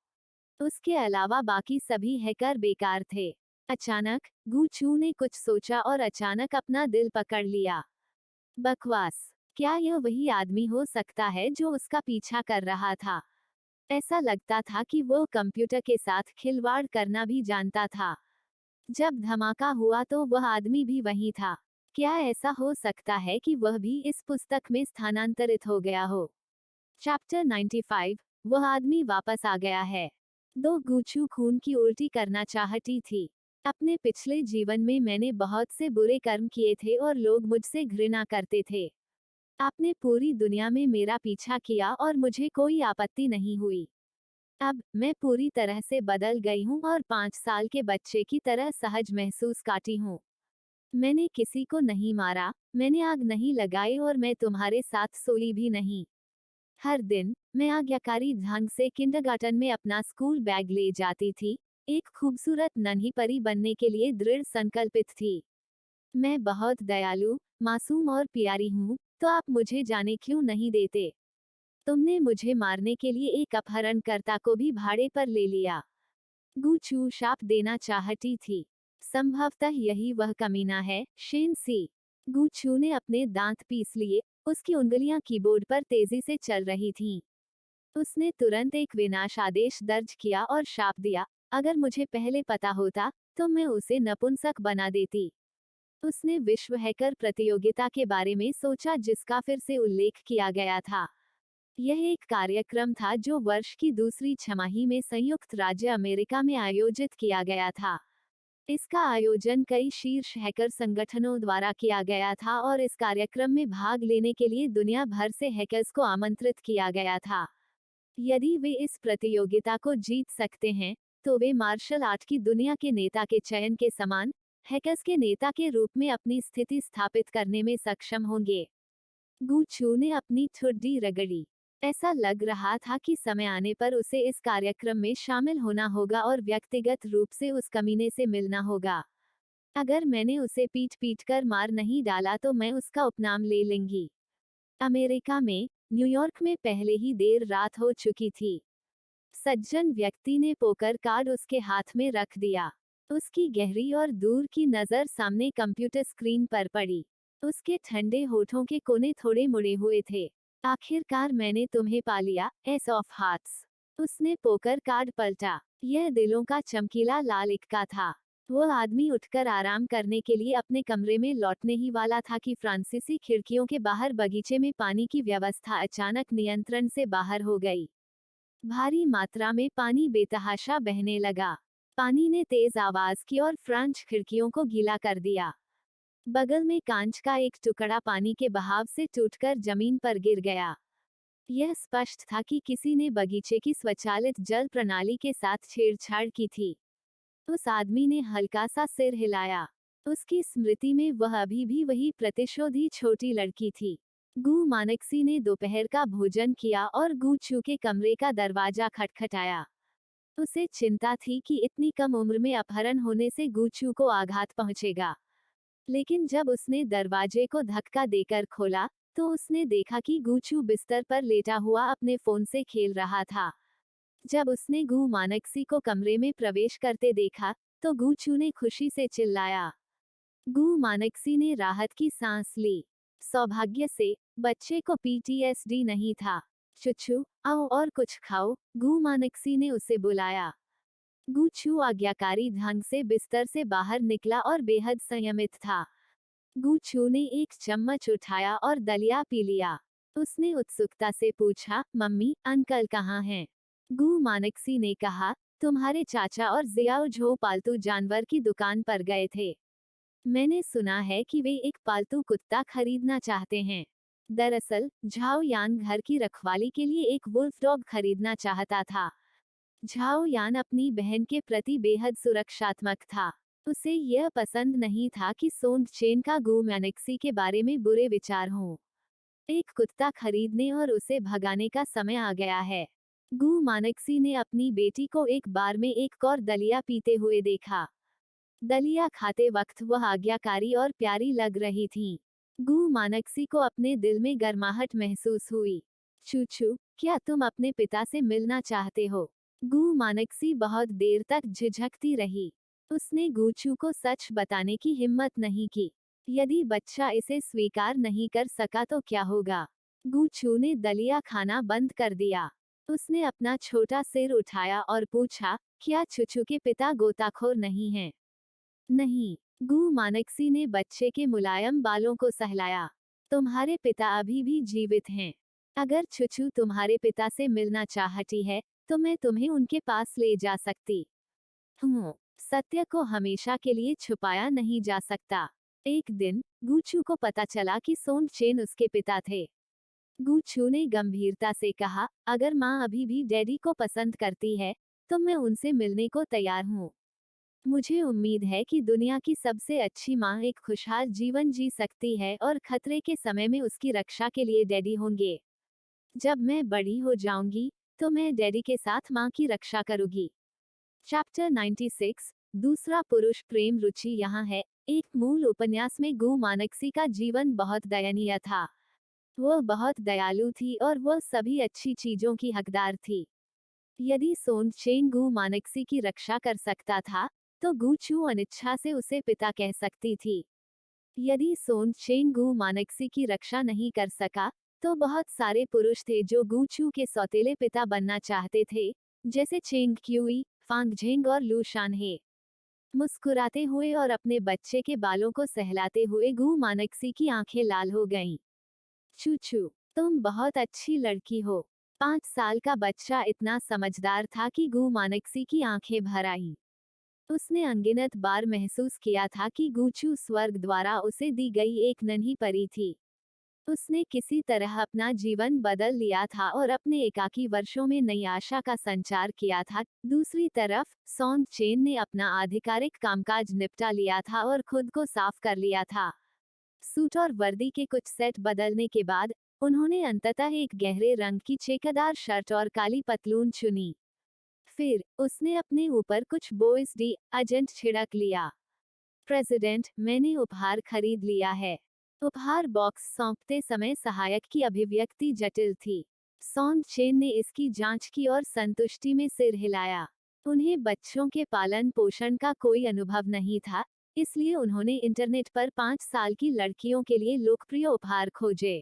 उसके अलावा बाकी सभी हैकर बेकार थे। अचानक गू चू ने कुछ सोचा और अचानक अपना दिल पकड़ लिया। बकवास। क्या यह वही आदमी हो सकता है जो उसका पीछा कर रहा था? ऐसा लगता था कि वो कंप्यूटर के साथ खिलवाड़ करना भी जानता था। जब धमाका हुआ तो वह आदमी भी वहीं था। क्या ऐसा हो सकता है कि वह भी इस पुस्तक में स्थानांतरित हो गया हो? चैप्टर 95। वह आदमी वापस आ गया है। दो गूछू खून की उल्टी करना चाहती थी। अपने पिछले जीवन में मैंने बहुत से बुरे कर्म किए थे और लोग मुझसे घृणा करते थे। आपने पूरी दुनिया में मेरा पीछा किया और मुझे कोई आपत्ति नहीं हुई। अब मैं पूरी तरह से बदल गई हूँ और 5 साल के बच्चे की तरह सहज महसूस करती हूँ। मैंने किसी को नहीं मारा, मैंने आग नहीं लगाई और मैं तुम्हारे साथ सोई भी नहीं। हर दिन मैं आज्ञाकारी ढंग से किंडरगार्टन में अपना स्कूल बैग ले जाती थी, एक खूबसूरत नन्ही परी बनने के लिए दृढ़ संकल्पित थी। मैं बहुत दयालु, मासूम और प्यारी हूँ, तो आप मुझे जाने क्यों नहीं देते? तुमने मुझे मारने के लिए एक अपहरणकर्ता को भी भाड़े पर ले लिया। गू चू शाप देना चाहती थी। संभवतः यही वह कमीना है, शेन सी। गू चू ने अपने दांत पीस लिए, उसकी उंगलियां कीबोर्ड पर तेजी से चल रही थीं। उसने तुरंत एक विनाश आदेश दर्ज किया और शाप दिया, अगर मुझे पहले पता होता, तो मैं उसे नपुंसक बना देती। उसने विश्व हैकर प्रतियोगिता के बारे में सोचा जिसका फिर से उल्लेख किया गया था। यह एक कार्यक्रम था जो वर्ष की दूसरी छमाही में संयुक्त राज्य अमेरिका में आयोजित किया गया था। इसका आयोजन कई शीर्ष हैकर संगठनों द्वारा किया गया था और इस कार्यक्रम में भाग लेने के लिए दुनिया भर से हैकर्स को आमंत्रित किया गया था। यदि वे इस प्रतियोगिता को जीत सकते हैं, तो वे मार्शल आर्ट की दुनिया के नेता के चयन के समान हैकर्स के नेता के रूप में अपनी स्थिति स्थापित करने में सक्षम होंगे। गू चू ने अपनी ठुड्डी रगड़ी। ऐसा लग रहा था कि समय आने पर उसे इस कार्यक्रम में शामिल होना होगा और व्यक्तिगत रूप से उस कमीने से मिलना होगा। अगर मैंने उसे पीट पीट कर मार नहीं डाला तो मैं उसका उपनाम ले लेंगी। अमेरिका में, न्यूयॉर्क में पहले ही देर रात हो चुकी थी। सज्जन व्यक्ति ने पोकर कार्ड उसके हाथ में रख दिया। उसकी गहरी और दूर की नजर सामने कंप्यूटर स्क्रीन पर पड़ी। उसके ठंडे होठों के कोने थोड़े मुड़े हुए थे। आखिरकार मैंने तुम्हें पा लिया, एस ऑफ हार्ट्स। उसने पोकर कार्ड पलटा। यह दिलों का चमकीला लाल इक्का था। वह आदमी उठकर आराम करने के लिए अपने कमरे में लौटने ही वाला था कि फ्रांसीसी खिड़कियों के बाहर बगीचे में पानी की व्यवस्था अचानक नियंत्रण से बाहर हो गई। भारी मात्रा में पानी बेतहाशा बहने लगा। पानी ने तेज आवाज की और फ्रेंच खिड़कियों को गीला कर दिया। बगल में कांच का एक टुकड़ा पानी के बहाव से टूटकर जमीन पर गिर गया। यह स्पष्ट था कि किसी ने बगीचे की स्वचालित जल प्रणाली के साथ छेड़छाड़ की थी। उस आदमी ने हल्का सा सिर हिलाया। उसकी स्मृति में वह अभी भी वही प्रतिशोधी छोटी लड़की थी। गु मानक्सी ने दोपहर का भोजन किया और गु चू के कमरे का दरवाजा खटखटाया। उसे चिंता थी कि इतनी कम उम्र में अपहरण होने से गु चू को आघात पहुंचेगा। लेकिन जब उसने दरवाजे को धक्का देकर खोला, तो उसने देखा कि गु चू बिस्तर पर लेटा हुआ अपने फोन से खेल रहा था। जब उसने गु मानक्सी को कमरे में प्रवेश करते देखा, तो गु चू ने खुशी से चिल्लाया। गु मानक्सी ने राहत की सांस ली। सौभाग्य से बच्चे को पीटीएसडी नहीं था। चुचू, आओ और कुछ खाओ, गु मानक्सी ने उसे बुलाया। गु चू आज्ञाकारी ढंग से बिस्तर से बाहर निकला और बेहद संयमित था। गु चू ने एक चम्मच उठाया और दलिया पी लिया। उसने उत्सुकता से पूछा, मम्मी, अंकल कहाँ हैं? गु मानक्सी ने कहा, तुम्हारे चाचा और जियाओ झो पालतू जानवर की दुकान पर गए थे। मैंने सुना है कि वे एक पालतू कुत्ता खरीदना चाहते हैं। दरअसल झाओ यान घर की रखवाली के लिए एक वुल्फ डॉग खरीदना चाहता था। झाओ यान अपनी बहन के प्रति बेहद सुरक्षात्मक था। उसे यह पसंद नहीं था कि सोंग चेन का गु मैनेक्सी के बारे में बुरे विचार हों। एक कुत्ता खरीदने और उसे भगाने का समय आ गया है। गु मानक्सी ने अपनी बेटी को एक बार में एक और दलिया पीते हुए देखा। दलिया खाते वक्त वह आज्ञाकारी और प्यारी लग रही थी। गु मानक्सी को अपने दिल में गर्माहट महसूस हुई। चूचू, क्या तुम अपने पिता से मिलना चाहते हो? गु मानक्सी बहुत देर तक झिझकती रही। उसने गुचू को सच बताने की हिम्मत नहीं की। यदि बच्चा इसे स्वीकार नहीं कर सका तो क्या होगा? गुचू ने दलिया खाना बंद कर दिया। उसने अपना छोटा सिर उठाया और पूछा, क्या चुचू के पिता गोताखोर नहीं हैं? नहीं। गु मानक्सी ने बच्चे के मुलायम बालों को सहलाया। तुम्हारे पिता अभी भी जीवित हैं। अगर चुचू तुम्हारे पिता से मिलना चाहती है, तो मैं तुम्हें उनके पास ले जा सकती हूँ। सत्य को हमेशा के लिए छुपाया नहीं जा सकता। एक दिन गुचू को पता चला कि सोंग चेन उसके पिता थे। गुचू ने गंभीरता से कहा, अगर माँ अभी भी डैडी को पसंद करती है, तो मैं उनसे मिलने को तैयार हूँ। मुझे उम्मीद है कि दुनिया की सबसे अच्छी माँ एक खुशहाल जीवन जी सकती है और खतरे के समय में उसकी रक्षा के लिए डैडी होंगे। जब मैं बड़ी हो जाऊंगी, तो मैं डैडी के साथ माँ की रक्षा करूंगी। चैप्टर 96, दूसरा पुरुष प्रेम रुचि यहाँ है। एक मूल उपन्यास में गु मानक्सी का जीवन बहुत दयनीय था। वह बहुत दयालु थी और वह सभी अच्छी चीजों की हकदार थी। यदि सोंग चेन गु मानक्सी की रक्षा कर सकता था, तो गु चू अनिच्छा से उसे पिता कह सकती थी। यदि सोंग चेन गु मानक्सी की रक्षा नहीं कर सका, तो बहुत सारे पुरुष थे जो गु चू के सौतेले पिता बनना चाहते थे, जैसे चेंग क्यूई, फांग झेंग और लू शानहे। मुस्कुराते हुए और अपने बच्चे के बालों को सहलाते हुए गु मानक्सी की आंखें लाल हो गईं। चूचू, तुम बहुत अच्छी लड़की हो। 5 साल का बच्चा इतना समझदार था कि गु मानक्सी की आंखें भर आईं। उसने अनगिनत बार महसूस किया था कि गुचू स्वर्ग द्वारा उसे दी गई एक नन्ही परी थी। उसने किसी तरह अपना जीवन बदल लिया था और अपने एकाकी वर्षों में नई आशा का संचार किया था। दूसरी तरफ सोंग चेन ने अपना आधिकारिक कामकाज निपटा लिया था और खुद को साफ कर लिया था। सूट और वर्दी के कुछ सेट बदलने के बाद उन्होंने अंततः एक गहरे रंग की चेकदार शर्ट और काली पतलून चुनी। फिर उसने अपने ऊपर कुछ बोइस डी एजेंट छिड़क लिया। प्रेसिडेंट, मैंने उपहार खरीद लिया है। उपहार बॉक्स सौंपते समय सहायक की अभिव्यक्ति जटिल थी। सोंग चेन ने इसकी जांच की और संतुष्टि में सिर हिलाया। उन्हें बच्चों के पालन पोषण का कोई अनुभव नहीं था, इसलिए उन्होंने इंटरनेट पर 5 साल की लड़कियों के लिए लोकप्रिय उपहार खोजे।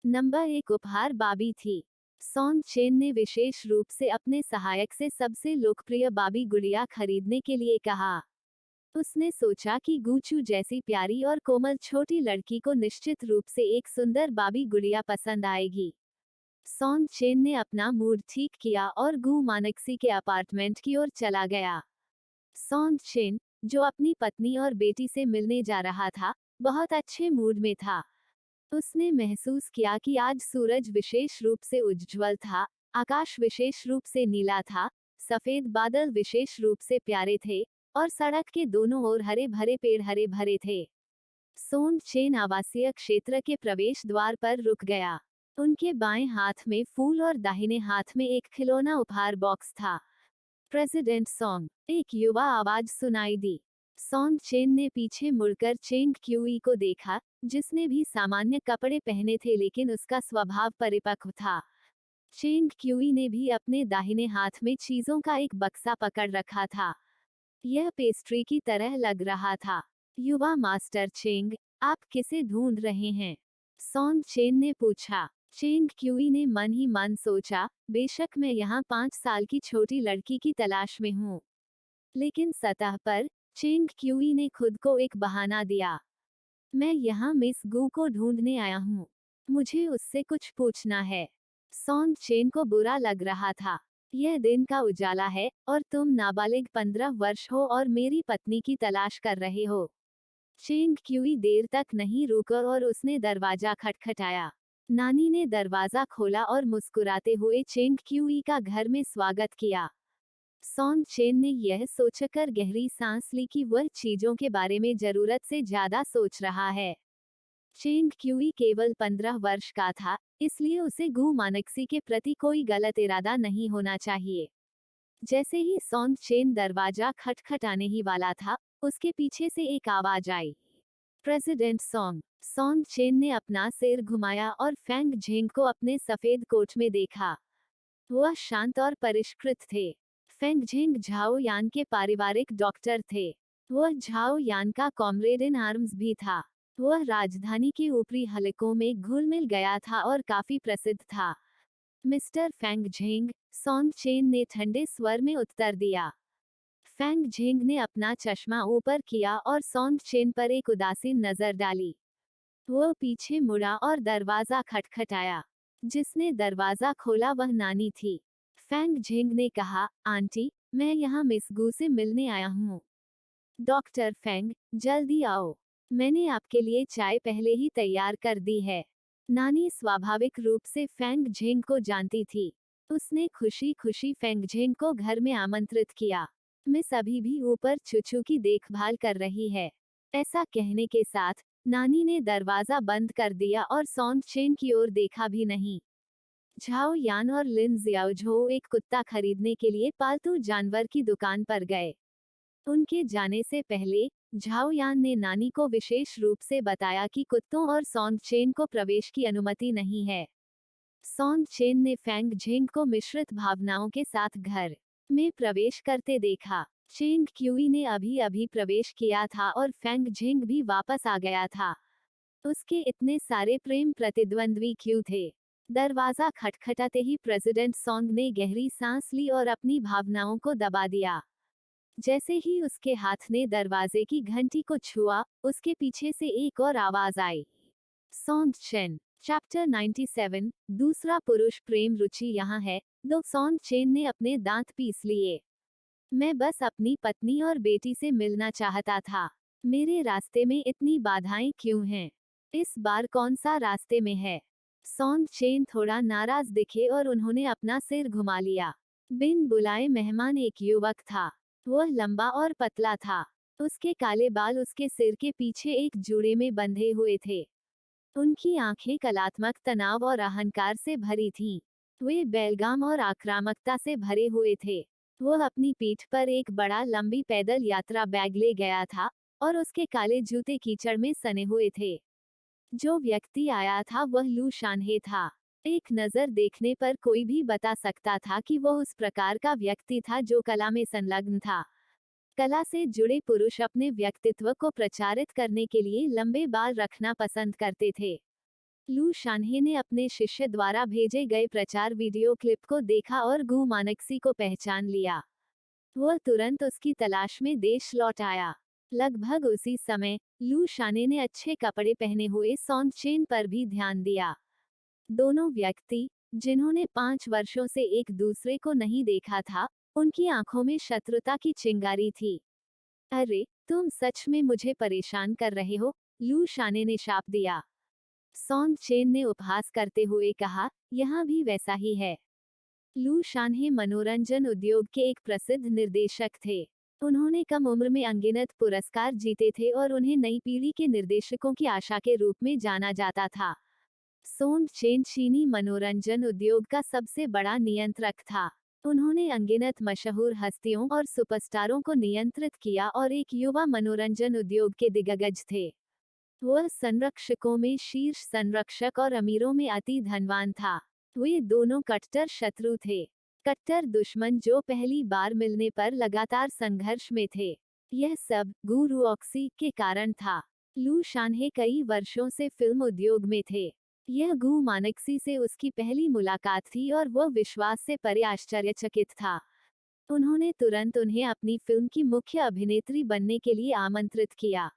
नंबर 1 उपहार बाबी थी। सोंग चेन ने विशेष रूप से अपने सहायक से सबसे लोकप्रिय बाबी गुड़िया खरीदने के लिए कहा। उसने सोचा कि गुचू जैसी प्यारी और कोमल छोटी लड़की को निश्चित रूप से एक सुंदर बाबी गुड़िया पसंद आएगी। सोंग चेन ने अपना मूड ठीक किया और गु मानक्सी के अपार्टमेंट की ओर चला गया। सोंग चेन, जो अपनी पत्नी और बेटी से मिलने जा रहा था, बहुत अच्छे मूड में था। उसने महसूस किया कि आज सूरज विशेष रूप से उज्ज्वल था, आकाश विशेष रूप से नीला था, सफेद बादल विशेष रूप से प्यारे थे, और सड़क के दोनों ओर हरे भरे पेड़ हरे भरे थे। सोन चेन आवासीय क्षेत्र के प्रवेश द्वार पर रुक गया। उनके बाएं हाथ में फूल और दाहिने हाथ में एक खिलौना उपहार बॉक्स था। प्रेसिडेंट सॉन्ग, एक युवा आवाज सुनाई दी। सॉन्ग चेन ने पीछे मुड़कर चेंग क्यूई को देखा, जिसने भी सामान्य कपड़े पहने थे लेकिन उसका स्वभाव परिपक्व था। चेंग क्यूई ने भी अपने दाहिने हाथ में चीजों का एक बक्सा पकड़ रखा था। यह पेस्ट्री की तरह लग रहा था। युवा मास्टर चेंग, आप किसे ढूंढ रहे हैं? सॉन्ग चेन ने पूछा। चेंग क्यूई ने मन ही मन सोचा, बेशक मैं यहाँ 5 साल की छोटी लड़की की तलाश में हूँ। लेकिन सतह पर चेंग क्यूई ने खुद को एक बहाना दिया। मैं यहाँ मिस गू को ढूंढने आया हूँ। मुझे उससे कुछ पूछना है। सॉन्ग चेन को बुरा लग रहा था। यह दिन का उजाला है और तुम नाबालिग 15 वर्ष हो और मेरी पत्नी की तलाश कर रहे हो। चेंग क्यूई देर तक नहीं रुका और उसने दरवाजा खटखटाया। नानी ने दरवाजा खोला और मुस्कुराते हुए चेंग क्यूई का घर में स्वागत किया। सॉन्ग चेन ने यह सोचकर गहरी सांस ली कि वह चीजों के बारे में जरूरत से ज्यादा सोच रहा है। चेंग क्यूई केवल 15 वर्ष का था, इसलिए उसे गु मानक्सी के प्रति कोई गलत इरादा नहीं होना चाहिए। जैसे ही सॉन्ग चेन दरवाजा खटखटाने ही वाला था, उसके पीछे से एक आवाज आई। President Song. सॉन्ग चेन ने अपना सिर घुमाया और फेंग झेंग को अपने सफेद कोट में देखा। वह शांत और परिष्कृत थे। फेंग झेंग झाओ यान के पारिवारिक डॉक्टर थे। वह झाओ यान का कॉमरेड इन आर्म्स भी था। वह राजधानी के ऊपरी हलकों में घुल मिल गया था और काफी प्रसिद्ध था। Mister Feng Zheng, song Chen ने ठंडे स्वर में उत्तर दिया। फेंग झेंग ने अपना चश्मा ऊपर किया और सॉन्ग चेन पर एक उदासीन नजर डाली। वह पीछे मुड़ा और दरवाजा खटखटाया। जिसने दरवाजा खोला वह नानी थी। फेंग झेंग ने कहा, आंटी, मैं यहाँ मिस गू से मिलने आया हूँ। डॉक्टर फेंग, जल्दी आओ। मैंने आपके लिए चाय पहले ही तैयार कर दी है। नानी स्वाभाविक रूप से फेंग झेंग को जानती थी। उसने खुशी खुशी फेंग झेंग को घर में आमंत्रित किया। मिस अभी भी ऊपर चुचू की देखभाल कर रही है। ऐसा कहने के साथ नानी ने दरवाजा बंद कर दिया और सॉन्ग चेन की ओर देखा भी नहीं। झाओ यान और लिन जियाओझो एक कुत्ता खरीदने के लिए पालतू जानवर की दुकान पर गए। उनके जाने से पहले झाओ यान ने नानी को विशेष रूप से बताया कि कुत्तों और सॉन्ग चेन को प्रवेश की अनुमति नहीं है। सॉन्ग चेन ने फेंग झेंग को मिश्रित भावनाओं के साथ घर में प्रवेश करते देखा। चेंग क्यूई ने अभी अभी प्रवेश किया था और फेंग झेंग भी वापस आ गया था। उसके इतने सारे प्रेम प्रतिद्वंद्वी क्यों थे? दरवाजा खटखटाते ही प्रेसिडेंट सॉन्ग ने गहरी सांस ली और अपनी भावनाओं को दबा दिया। जैसे ही उसके हाथ ने दरवाजे की घंटी को छुआ, उसके पीछे से एक और आवाज आई। Song chain. चैप्टर 97, दूसरा पुरुष प्रेम रुचि यहाँ है। दो सॉन्ग चेन ने अपने दांत पीस लिए। मैं बस अपनी पत्नी और बेटी से मिलना चाहता था। मेरे रास्ते में इतनी बाधाएं क्यों हैं? इस बार कौन सा रास्ते में है? सॉन्ग चेन थोड़ा नाराज दिखे और उन्होंने अपना सिर घुमा लिया। बिन बुलाए मेहमान एक युवक था। वह लंबा और पतला था। उसके काले बाल उसके सिर के पीछे एक जूड़े में बंधे हुए थे। उनकी आंखें कलात्मक तनाव और अहंकार से भरी थीं। वे बेलगाम और आक्रामकता से भरे हुए थे। वह अपनी पीठ पर एक बड़ा लंबी पैदल यात्रा बैग ले गया था और उसके काले जूते कीचड़ में सने हुए थे। जो व्यक्ति आया था वह लू शानहे था। एक नजर देखने पर कोई भी बता सकता था कि वह उस प्रकार का व्यक्ति था जो कला में संलग्न था। कला से जुड़े पुरुष अपने व्यक्तित्व को प्रचारित करने के लिए लंबे बाल रखना पसंद करते थे। लू शानहे ने अपने शिष्य द्वारा भेजे गए प्रचार वीडियो क्लिप को देखा और गु मानक्सी को पहचान लिया। वह तुरंत उसकी तलाश में देश लौट आया। लगभग उसी समय लू शाने ने अच्छे कपड़े पहने हुए सॉन्ग चेन पर भी ध्यान दिया। दोनों व्यक्ति, जिन्होंने 5 वर्षों से एक दूसरे को नहीं देखा था, उनकी आंखों में शत्रुता की चिंगारी थी। अरे, तुम सच में मुझे परेशान कर रहे हो? लू शाने ने शाप दिया। सॉन्ग चेन ने उपहास करते हुए कहा, यहाँ भी वैसा ही है। लू शानहे मनोरंजन उद्योग के एक प्रसिद्ध निर्देशक थे। उन्होंने कम उम्र में अनगिनत पुरस्कार जीते थे और उन्हें नई पीढ़ी के निर्देशकों की आशा के रूप में जाना जाता था। सोंग चेन चीनी मनोरंजन उद्योग का सबसे बड़ा नियंत्रक था। उन्होंने अनगिनत मशहूर हस्तियों और सुपरस्टारों को नियंत्रित किया और एक युवा मनोरंजन उद्योग के दिग्गज थे। वह संरक्षकों में शीर्ष संरक्षक और अमीरों में अति धनवान था। वे दोनों कट्टर शत्रु थे, कट्टर दुश्मन जो पहली बार मिलने पर लगातार संघर्ष में थे। यह सब गुरु ऑक्सी के कारण था। लू शानहे कई वर्षों से फिल्म उद्योग में थे। यह गु मानक्सी से उसकी पहली मुलाकात थी और वह विश्वास से परे आश्चर्यचकित था। उन्होंने तुरंत उन्हें अपनी फिल्म की मुख्य अभिनेत्री बनने के लिए आमंत्रित किया।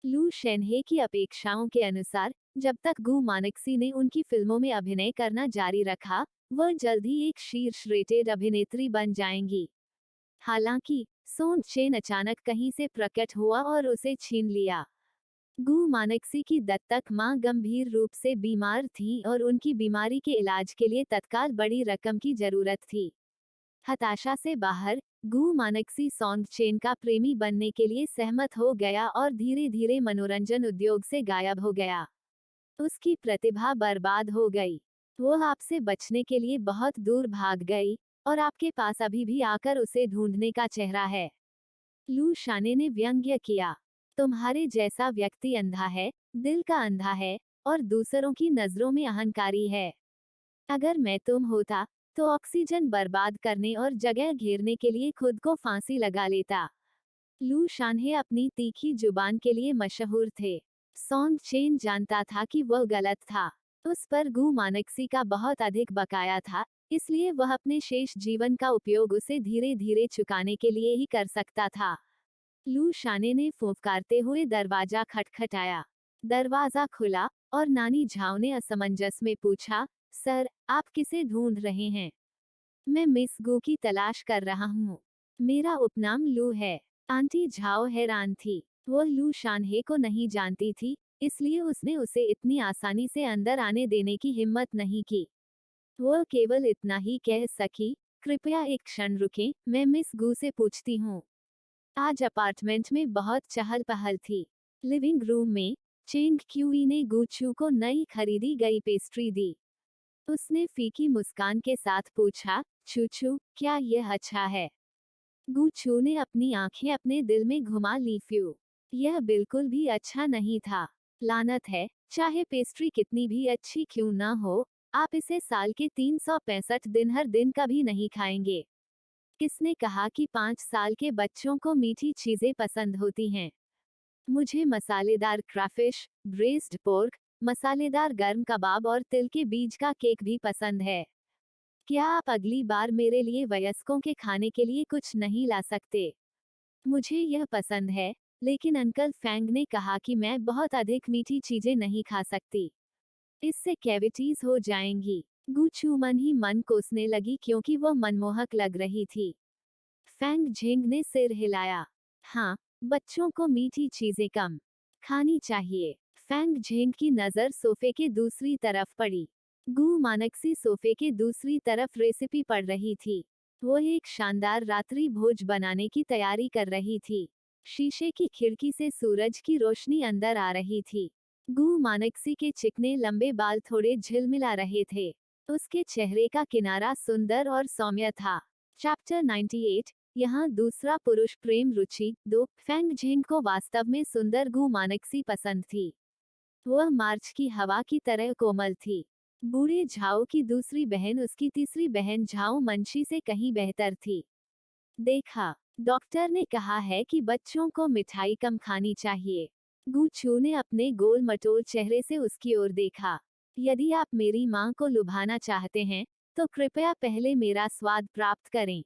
लू शेनहे की अपेक्षाओं के अनुसार जब तक गु मानक्सी ने उनकी फिल्मों में अभिनय करना जारी रखा, वह जल्द ही एक शीर्ष रेटेड अभिनेत्री बन जाएंगी। हालांकि सोन चेन अचानक कहीं से प्रकट हुआ और उसे छीन लिया। गु मानक्सी की दत्तक मां गंभीर रूप से बीमार थीं और उनकी बीमारी के इलाज के लिए तत्काल बड़ी रकम की जरूरत थी। हताशा से बाहर गु मानक्सी सॉन्ग चेन का प्रेमी बनने के लिए सहमत हो गया और धीरे धीरे मनोरंजन उद्योग से गायब हो गया। उसकी प्रतिभा बर्बाद हो गई। वो आपसे बचने के लिए बहुत दूर भाग गई और आपके पास अभी भी आकर उसे ढूंढने का चेहरा है। लू शाने ने व्यंग्य किया, तुम्हारे जैसा व्यक्ति अंधा है, दिल का अंधा है और दूसरों की नजरों में अहंकारी है। अगर मैं तुम होता तो ऑक्सीजन बर्बाद करने और जगह घेरने के लिए खुद को फांसी लगा लेता। लू शानहे अपनी तीखी जुबान के लिए मशहूर थे। सॉन्ग चेन जानता था कि वह गलत था। उस पर गु मानक्सी का बहुत अधिक बकाया था, इसलिए वह अपने शेष जीवन का उपयोग उसे धीरे धीरे चुकाने के लिए ही कर सकता था। लू शाने ने फुफकारते हुए दरवाजा खटखटाया। दरवाजा खुला और नानी झाओ ने असमंजस में पूछा, सर, आप किसे ढूंढ रहे हैं? मैं मिस गु की तलाश कर रहा हूँ। मेरा उपनाम लू है। आंटी झाओ हैरान थी। वह लू शानहे को नहीं जानती थी, इसलिए उसने उसे इतनी आसानी से अंदर आने देने की हिम्मत नहीं की। वह केवल इतना ही कह सकी, कृपया एक क्षण रुकें, मैं मिस गु से पूछती हूँ। आज अपार्टमेंट में बहुत चहल पहल थी। लिविंग रूम में चेंग क्यूई ने गु चू को नई खरीदी गई पेस्ट्री दी। उसने फीकी मुस्कान के साथ पूछा, चू, क्या यह अच्छा है? गु चू ने अपनी आंखें अपने दिल में घुमा ली। फ्यू, यह बिल्कुल भी अच्छा नहीं था। लानत है, चाहे पेस्ट्री कितनी भी अच्छी क्यों ना हो, आप इसे साल के 365 दिन हर दिन कभी नहीं खाएंगे। किसने कहा कि 5 साल के बच्चों को मीठी चीजें पसंद होती हैं? मुझे मसालेदार क्राफिश, ब्रेस्ड पोर्क, मसालेदार गर्म कबाब और तिल के बीज का केक भी पसंद है। क्या आप अगली बार मेरे लिए वयस्कों के खाने के लिए कुछ नहीं ला सकते? मुझे यह पसंद है, लेकिन अंकल फैंग ने कहा कि मैं बहुत अधिक मीठी चीजें नहीं खा सकती। इससे कैविटीज हो जाएंगी। गुचू मन ही मन कोसने लगी क्योंकि वह मनमोहक लग रही थी। फैंग झिंग ने सिर हिलाया। हाँ, बच्चों को मीठी चीजें कम खानी चाहिए। फैंग झिंग की नजर सोफे के दूसरी तरफ पड़ी। गु मानक्सी सोफे के दूसरी तरफ रेसिपी पढ़ रही थी। वो एक शानदार रात्रि भोज बनाने की तैयारी कर रही थी। शीशे की खिड़की से सूरज की रोशनी अंदर आ रही थी। गु मानक्सी के चिकने लंबे बाल थोड़े झिलमिला रहे थे। उसके चेहरे का किनारा सुंदर और सौम्य था। चैप्टर 98, यहाँ दूसरा पुरुष प्रेम रुचि 2। फैंग झिंग को वास्तव में सुंदर गु मानक्सी पसंद थी। वह मार्च की हवा की तरह कोमल थी। बूढ़े झाओ की दूसरी बहन, उसकी तीसरी बहन झाओ मंशी से कहीं बेहतर थी। देखा, डॉक्टर ने कहा है कि बच्चों को मिठाई कम खानी चाहिए। गु चू ने अपने गोल मटोल चेहरे से उसकी ओर देखा। यदि आप मेरी मां को लुभाना चाहते हैं, तो कृपया पहले मेरा स्वाद प्राप्त करें।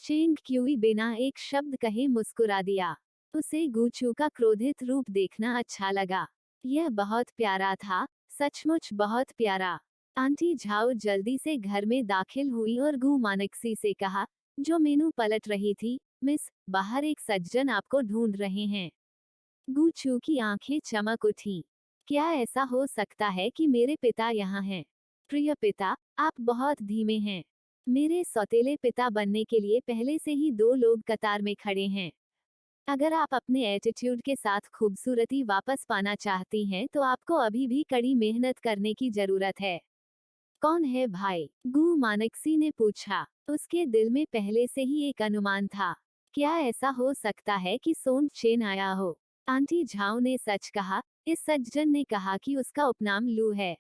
चेंग क्यूई बिना एक शब्द कहे मुस्कुरा दिया। उसे गु चू का क्रोधित रूप देखना अच्छा लगा। यह बहुत प्यारा था, सचमुच बहुत प्यारा। आंटी झाओ जल्दी से घर में दाखिल हुई और गु मानक्सी से कहा, जो मेनू पलट रही थी, मिस, बाहर एक सज्जन आपको ढूंढ रहे हैं। गूचू की आंखें चमक उठी। क्या ऐसा हो सकता है कि मेरे पिता यहाँ हैं? प्रिय पिता, आप बहुत धीमे हैं। मेरे सौतेले पिता बनने के लिए पहले से ही 2 लोग कतार में खड़े हैं। अगर आप अपने एटीट्यूड के साथ खूबसूरती वापस पाना चाहती हैं तो आपको अभी भी कड़ी मेहनत करने की जरूरत है। कौन है भाई? गु मानकसी ने पूछा। उसके दिल में पहले से ही एक अनुमान था। क्या ऐसा हो सकता है कि सोन चेन आया हो? आंटी झाओ ने सच कहा। इस सज्जन ने कहा कि उसका उपनाम लू है।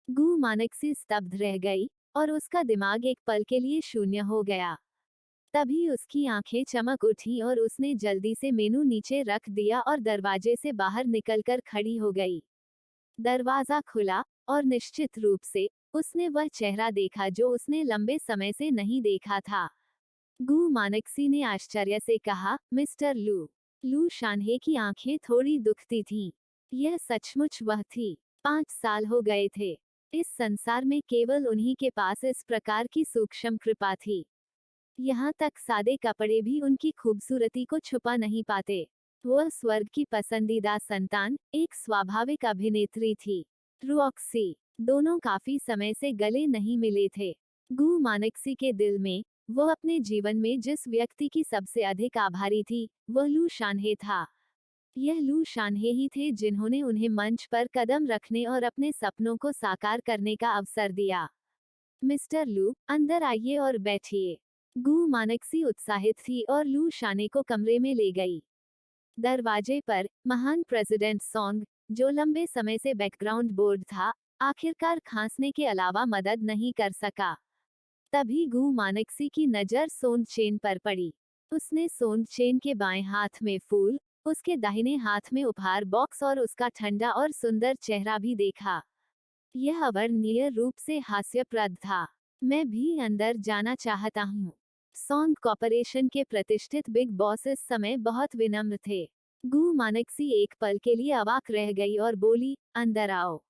गु मानकसी स्तब्ध रह गई और उसका दिमाग एक पल के लिए शून्य हो गया। तभी उसकी आंखें चमक उठी और उसने जल्दी से मेनू नीचे रख दिया और दरवाजे से बाहर निकलकर खड़ी हो गई। दरवाजा खुला और निश्चित रूप से उसने वह चेहरा देखा जो उसने लंबे समय से नहीं देखा था। गु मानकसी ने आश्चर्य से कहा, मिस्टर लू। लू शानहे की आंखें थोड़ी दुखती थीं। यह सचमुच वह थी। 5 साल हो गए थे। इस संसार में केवल उन्हीं के पास इस प्रकार की सूक्ष्म कृपा थी। यहाँ तक सादे कपड़े भी उनकी खूबसूरती को छुपा नहीं पाते। वह स्वर्ग की पसंदीदा संतान, एक स्वाभाविक अभिनेत्री थी। रॉक्सी। दोनों काफी समय से गले नहीं मिले थे। गु मानकसी के दिल में, वो अपने जीवन में जिस व्यक्ति की सबसे अधिक आभारी थी, वह लू शानहे था। यह लू शानहे ही थे जिन्होंने उन्हें मंच पर कदम रखने और अपने सपनों को साकार करने का अवसर दिया। मिस्टर लू, अंदर आइए और बैठिए। गु मानकसी उत्साहित थी और लू शाने को कमरे में ले गई। दरवाजे पर महान प्रेसिडेंट सॉन्ग, जो लंबे समय से बैकग्राउंड बोर्ड था, आखिरकार खांसने के अलावा मदद नहीं कर सका। तभी गु मानकसी की नजर सोनचेन पर पड़ी। उसने सोनचेन के बाएं हाथ में फूल, उसके दाहिने हाथ में उपहार बॉक्स और उसका ठंडा और सुंदर चेहरा भी देखा। यह अवर्णनीय रूप से हास्यप्रद था। मैं भी अंदर जाना चाहता हूँ। सॉन्ग कॉर्पोरेशन के प्रतिष्ठित बिग बॉस इस समय बहुत विनम्र थे। गु मानकसी एक पल के लिए अवाक रह गई और बोली, अंदर आओ।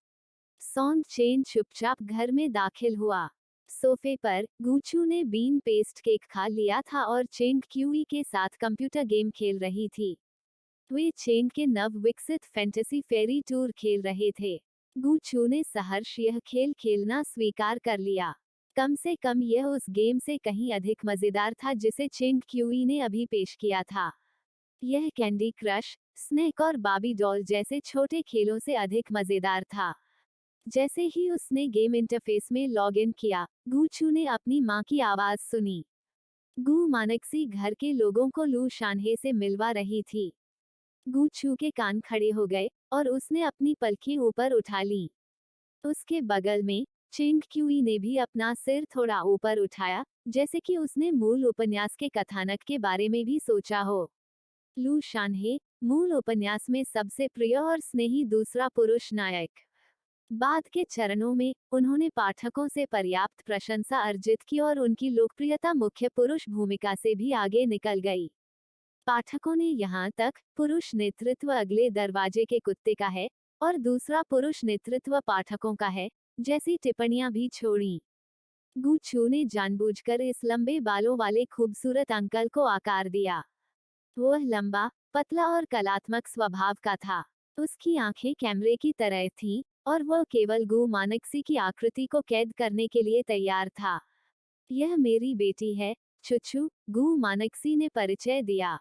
सॉन्ग चेन चुपचाप घर में दाखिल हुआ। सोफे पर गूचू ने बीन पेस्ट केक खा लिया था और चेंग क्यूई के साथ कंप्यूटर गेम खेल रही थी। वे चेंग के नव विकसित फैंटेसी फेरी टूर खेल रहे थे। गूचू ने सहर्ष यह खेल खेलना स्वीकार कर लिया। कम से कम यह उस गेम से कहीं अधिक मजेदार था जिसे चेंग क्यूई ने अभी पेश किया था। यह कैंडी क्रश, स्नेक और बाबी डॉल जैसे छोटे खेलों से अधिक मजेदार था। जैसे ही उसने गेम इंटरफेस में लॉग इन किया, गूचू ने अपनी मां की आवाज सुनी। गु मानकसी घर के लोगों को लू शानहे से मिलवा रही थी। गूचू के कान खड़े हो गए और उसने अपनी पलकें ऊपर उठा लीं। उसके बगल में चेंग क्यूई ने भी अपना सिर थोड़ा ऊपर उठाया, जैसे कि उसने मूल उपन्यास के कथानक के बारे में भी सोचा हो। लू शानहे, मूल उपन्यास में सबसे प्रिय और स्नेही दूसरा पुरुष नायक। बाद के चरणों में उन्होंने पाठकों से पर्याप्त प्रशंसा अर्जित की और उनकी लोकप्रियता मुख्य पुरुष भूमिका से भी आगे निकल गई। पाठकों ने यहाँ तक पुरुष नेतृत्व अगले दरवाजे के कुत्ते का है और दूसरा पुरुष नेतृत्व पाठकों का है जैसी टिप्पणियां भी छोड़ी। गूचू ने जानबूझकर इस लंबे बालों वाले खूबसूरत अंकल को आकार दिया। वह लंबा, पतला और कलात्मक स्वभाव का था। उसकी आंखें कैमरे की तरह थीं और वह केवल गु मानकसी की आकृति को कैद करने के लिए तैयार था। यह मेरी बेटी है, चुचू, गु मानकसी ने परिचय दिया।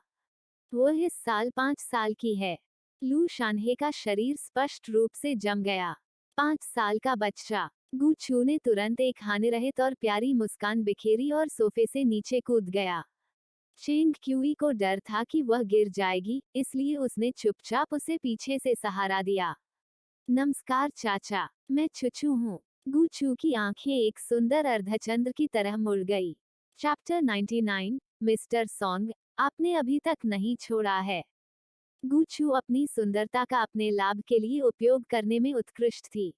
वह इस साल 5 साल की है। लू शानहे का शरीर स्पष्ट रूप से जम गया। 5 साल का बच्चा। गूचू ने तुरंत एक हानिरहित और प्यारी मुस्कान बिखेरी और सोफे से नीचे कूद गया। चेंग क्यूई को डर था कि वह गिर जाएगी, इसलिए उसने चुपचाप उसे पीछे से सहारा दिया। नमस्कार चाचा, मैं चुचू हूँ। गूचू की आंखें एक सुंदर अर्धचंद्र की तरह मुड़ गई। चैप्टर 99, मिस्टर सॉन्ग, आपने अभी तक नहीं छोड़ा है। गूचू अपनी सुंदरता का अपने लाभ के लिए उपयोग करने में उत्कृष्ट थी।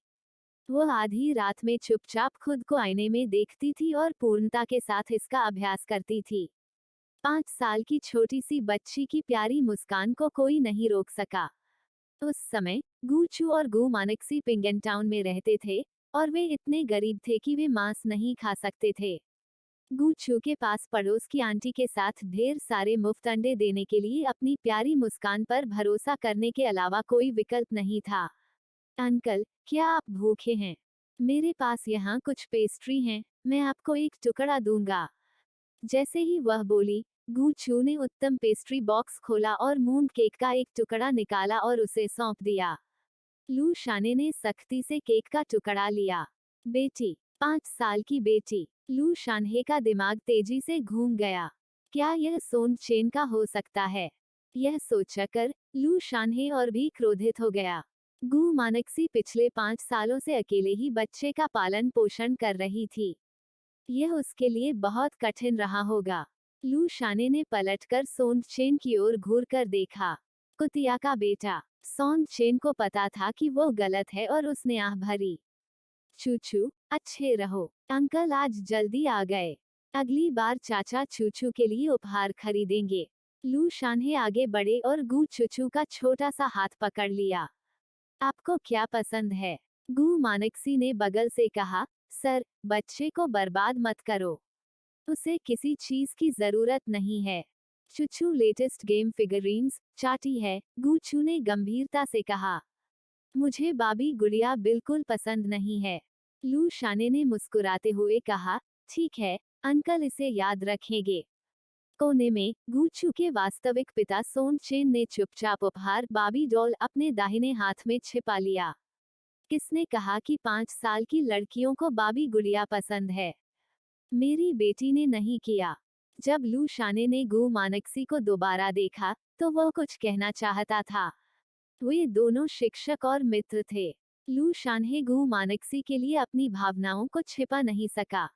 वह आधी रात में चुपचाप खुद को आईने में देखती थी और पूर्णता के साथ इसका अभ्यास करती थी। 5 साल की छोटी सी बच्ची की प्यारी मुस्कान को कोई नहीं रोक सका। उस समय गूचू और गु मानकसी पिंगन टाउन में रहते थे और वे इतने गरीब थे कि वे मांस नहीं खा सकते थे। गूचू के पास पड़ोस की आंटी के साथ ढेर सारे मुफ्त अंडे देने के लिए अपनी प्यारी मुस्कान पर भरोसा करने के अलावा कोई विकल्प नहीं था। अंकल, क्या आप भूखे हैं? मेरे पास यहाँ कुछ पेस्ट्री हैं, मैं आपको एक टुकड़ा दूंगा। जैसे ही वह बोली, गूचू ने उत्तम पेस्ट्री बॉक्स खोला और मूंग केक का एक टुकड़ा निकाला और उसे सौंप दिया। लू शाने ने सख्ती से केक का टुकड़ा लिया। बेटी, 5 साल की बेटी। लू शानहे का दिमाग तेजी से घूम गया। क्या यह सोन चेन का हो सकता है? यह सोचकर लू शानहे और भी क्रोधित हो गया। गू मानक्सी पिछले 5 सालों से अकेले ही बच्चे का पालन पोषण कर रही थी। यह उसके लिए बहुत कठिन रहा होगा। लू शाने ने पलटकर सोनचेन की ओर घूरकर देखा। कुतिया का बेटा। सोनचेन को पता था कि वो गलत है और उसने आह भरी। चूचू, अच्छे रहो। अंकल आज जल्दी आ गए। अगली बार चाचा चूचू के लिए उपहार खरीदेंगे। लू शान्हे आगे बढ़े और गू चूचू का छोटा सा हाथ पकड़ लिया। आपको क्या पसंद है? गू मानक्सी ने बगल से कहा, सर, बच्चे को बर्बाद मत करो। उसे किसी चीज की जरूरत नहीं है। चूचू लेटेस्ट गेम फिगरीन्स चाटी है, गूचू ने गंभीरता से कहा। मुझे बाबी गुड़िया बिल्कुल पसंद नहीं है। लू शाने ने मुस्कुराते हुए कहा, ठीक है, अंकल इसे याद रखेंगे। कोने में गूचू के वास्तविक पिता सोनचेन ने चुपचाप उपहार बाबी डॉल अपने दाहिने हाथ में छिपा लिया। किसने कहा कि 5 साल की लड़कियों को बाबी गुड़िया पसंद है? मेरी बेटी ने नहीं किया। जब लू शाने ने गू मानक्सी को दोबारा देखा, तो वह कुछ कहना चाहता था। वे दोनों शिक्षक और मित्र थे। लू शानहे गू मानक्सी के लिए अपनी भावनाओं को छिपा नहीं सका।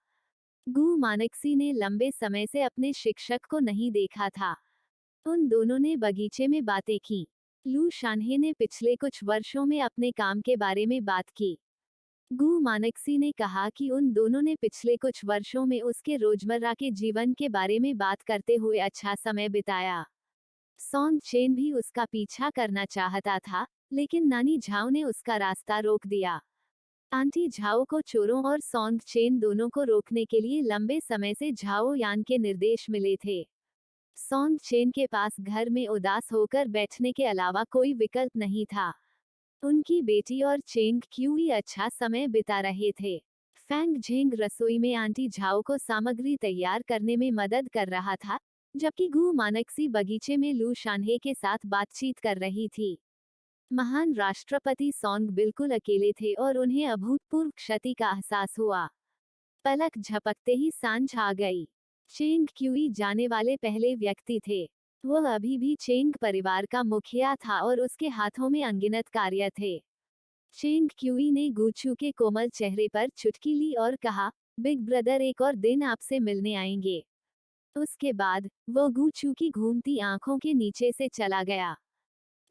गू मानक्सी ने लंबे समय से अपने शिक्षक को नहीं देखा था। उन दोनों ने बगीचे में बातें की। लू शानहे ने पिछले कुछ वर्षों में अपने काम के बारे में बात की। गू मानक्सी ने कहा कि उन दोनों ने पिछले कुछ वर्षों में उसके रोजमर्रा के जीवन के बारे में बात करते हुए अच्छा समय बिताया। सॉन्ग चेन भी उसका पीछा करना चाहता था, लेकिन नानी झाओ ने उसका रास्ता रोक दिया। आंटी झाओ को चोरों और सॉन्ग चेन दोनों को रोकने के लिए लंबे समय से झाओ यान के निर्देश मिले थे। सॉन्ग चेन के पास घर में उदास होकर बैठने के अलावा कोई विकल्प नहीं था। उनकी बेटी और चेंग क्यूई अच्छा समय बिता रहे थे। फैंग झेंग रसोई में आंटी झाओ को सामग्री तैयार करने में मदद कर रहा था, जबकि गू मानक्सी बगीचे में लू शानहे के साथ बातचीत कर रही थी। महान राष्ट्रपति सॉन्ग बिल्कुल अकेले थे और उन्हें अभूतपूर्व क्षति का एहसास हुआ। पलक झपकते ही सांझ आ गई। चेंग क्यूई जाने वाले पहले व्यक्ति थे। वह अभी भी चेंग परिवार का मुखिया था और उसके हाथों में अनगिनत कार्य थे। चेंग क्यूई ने गूचू के कोमल चेहरे पर चुटकी ली और कहा, बिग ब्रदर एक और दिन आपसे मिलने आएंगे। उसके बाद वो गूचू की घूमती आंखों के नीचे से चला गया।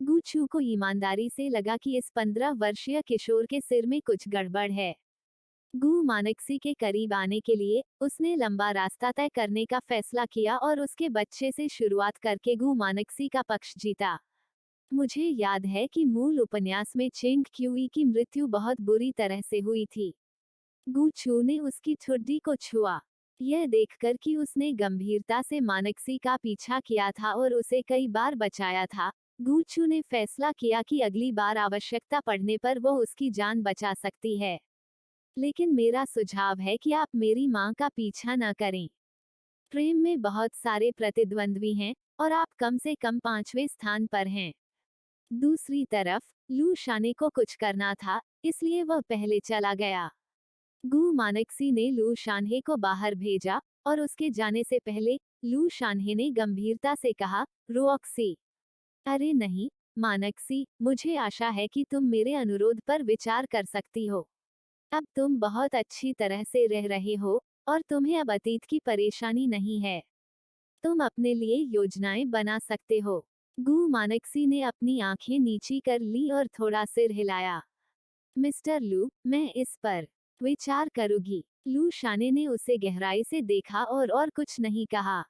गूचू को ईमानदारी से लगा कि इस 15 वर्षीय किशोर के सिर में कुछ गड़बड़ है। गू मानक्सी के करीब आने के लिए उसने लंबा रास्ता तय करने का फैसला किया और उसके बच्चे से शुरुआत करके गू मानक्सी का पक्ष जीता। मुझे याद है कि मूल उपन्यास में चेंग क्यूई की मृत्यु बहुत बुरी तरह से हुई थी। गू चू ने उसकी ठुड्डी को छुआ। यह देखकर कि उसने गंभीरता से मानक्सी का पीछा किया था और उसे कई बार बचाया था, गू चू ने फैसला किया कि अगली बार आवश्यकता पड़ने पर वो उसकी जान बचा सकती है। लेकिन मेरा सुझाव है कि आप मेरी माँ का पीछा न करें। प्रेम में बहुत सारे प्रतिद्वंद्वी हैं और आप कम से कम 5वें स्थान पर हैं। दूसरी तरफ लू शाने को कुछ करना था, इसलिए वह पहले चला गया। गू मानक्सी ने लू शानहे को बाहर भेजा और उसके जाने से पहले लू शानहे ने गंभीरता से कहा, रोऑक्सी। अरे नहीं, मानक्सी, मुझे आशा है कि तुम मेरे अनुरोध पर विचार कर सकती हो। अब तुम बहुत अच्छी तरह से रह रहे हो और तुम्हें अब अतीत की परेशानी नहीं है। तुम अपने लिए योजनाएं बना सकते हो। गू मानक्सी ने अपनी आंखें नीची कर ली और थोड़ा सिर हिलाया। मिस्टर लू, मैं इस पर विचार करूंगी। लू शाने ने उसे गहराई से देखा और कुछ नहीं कहा।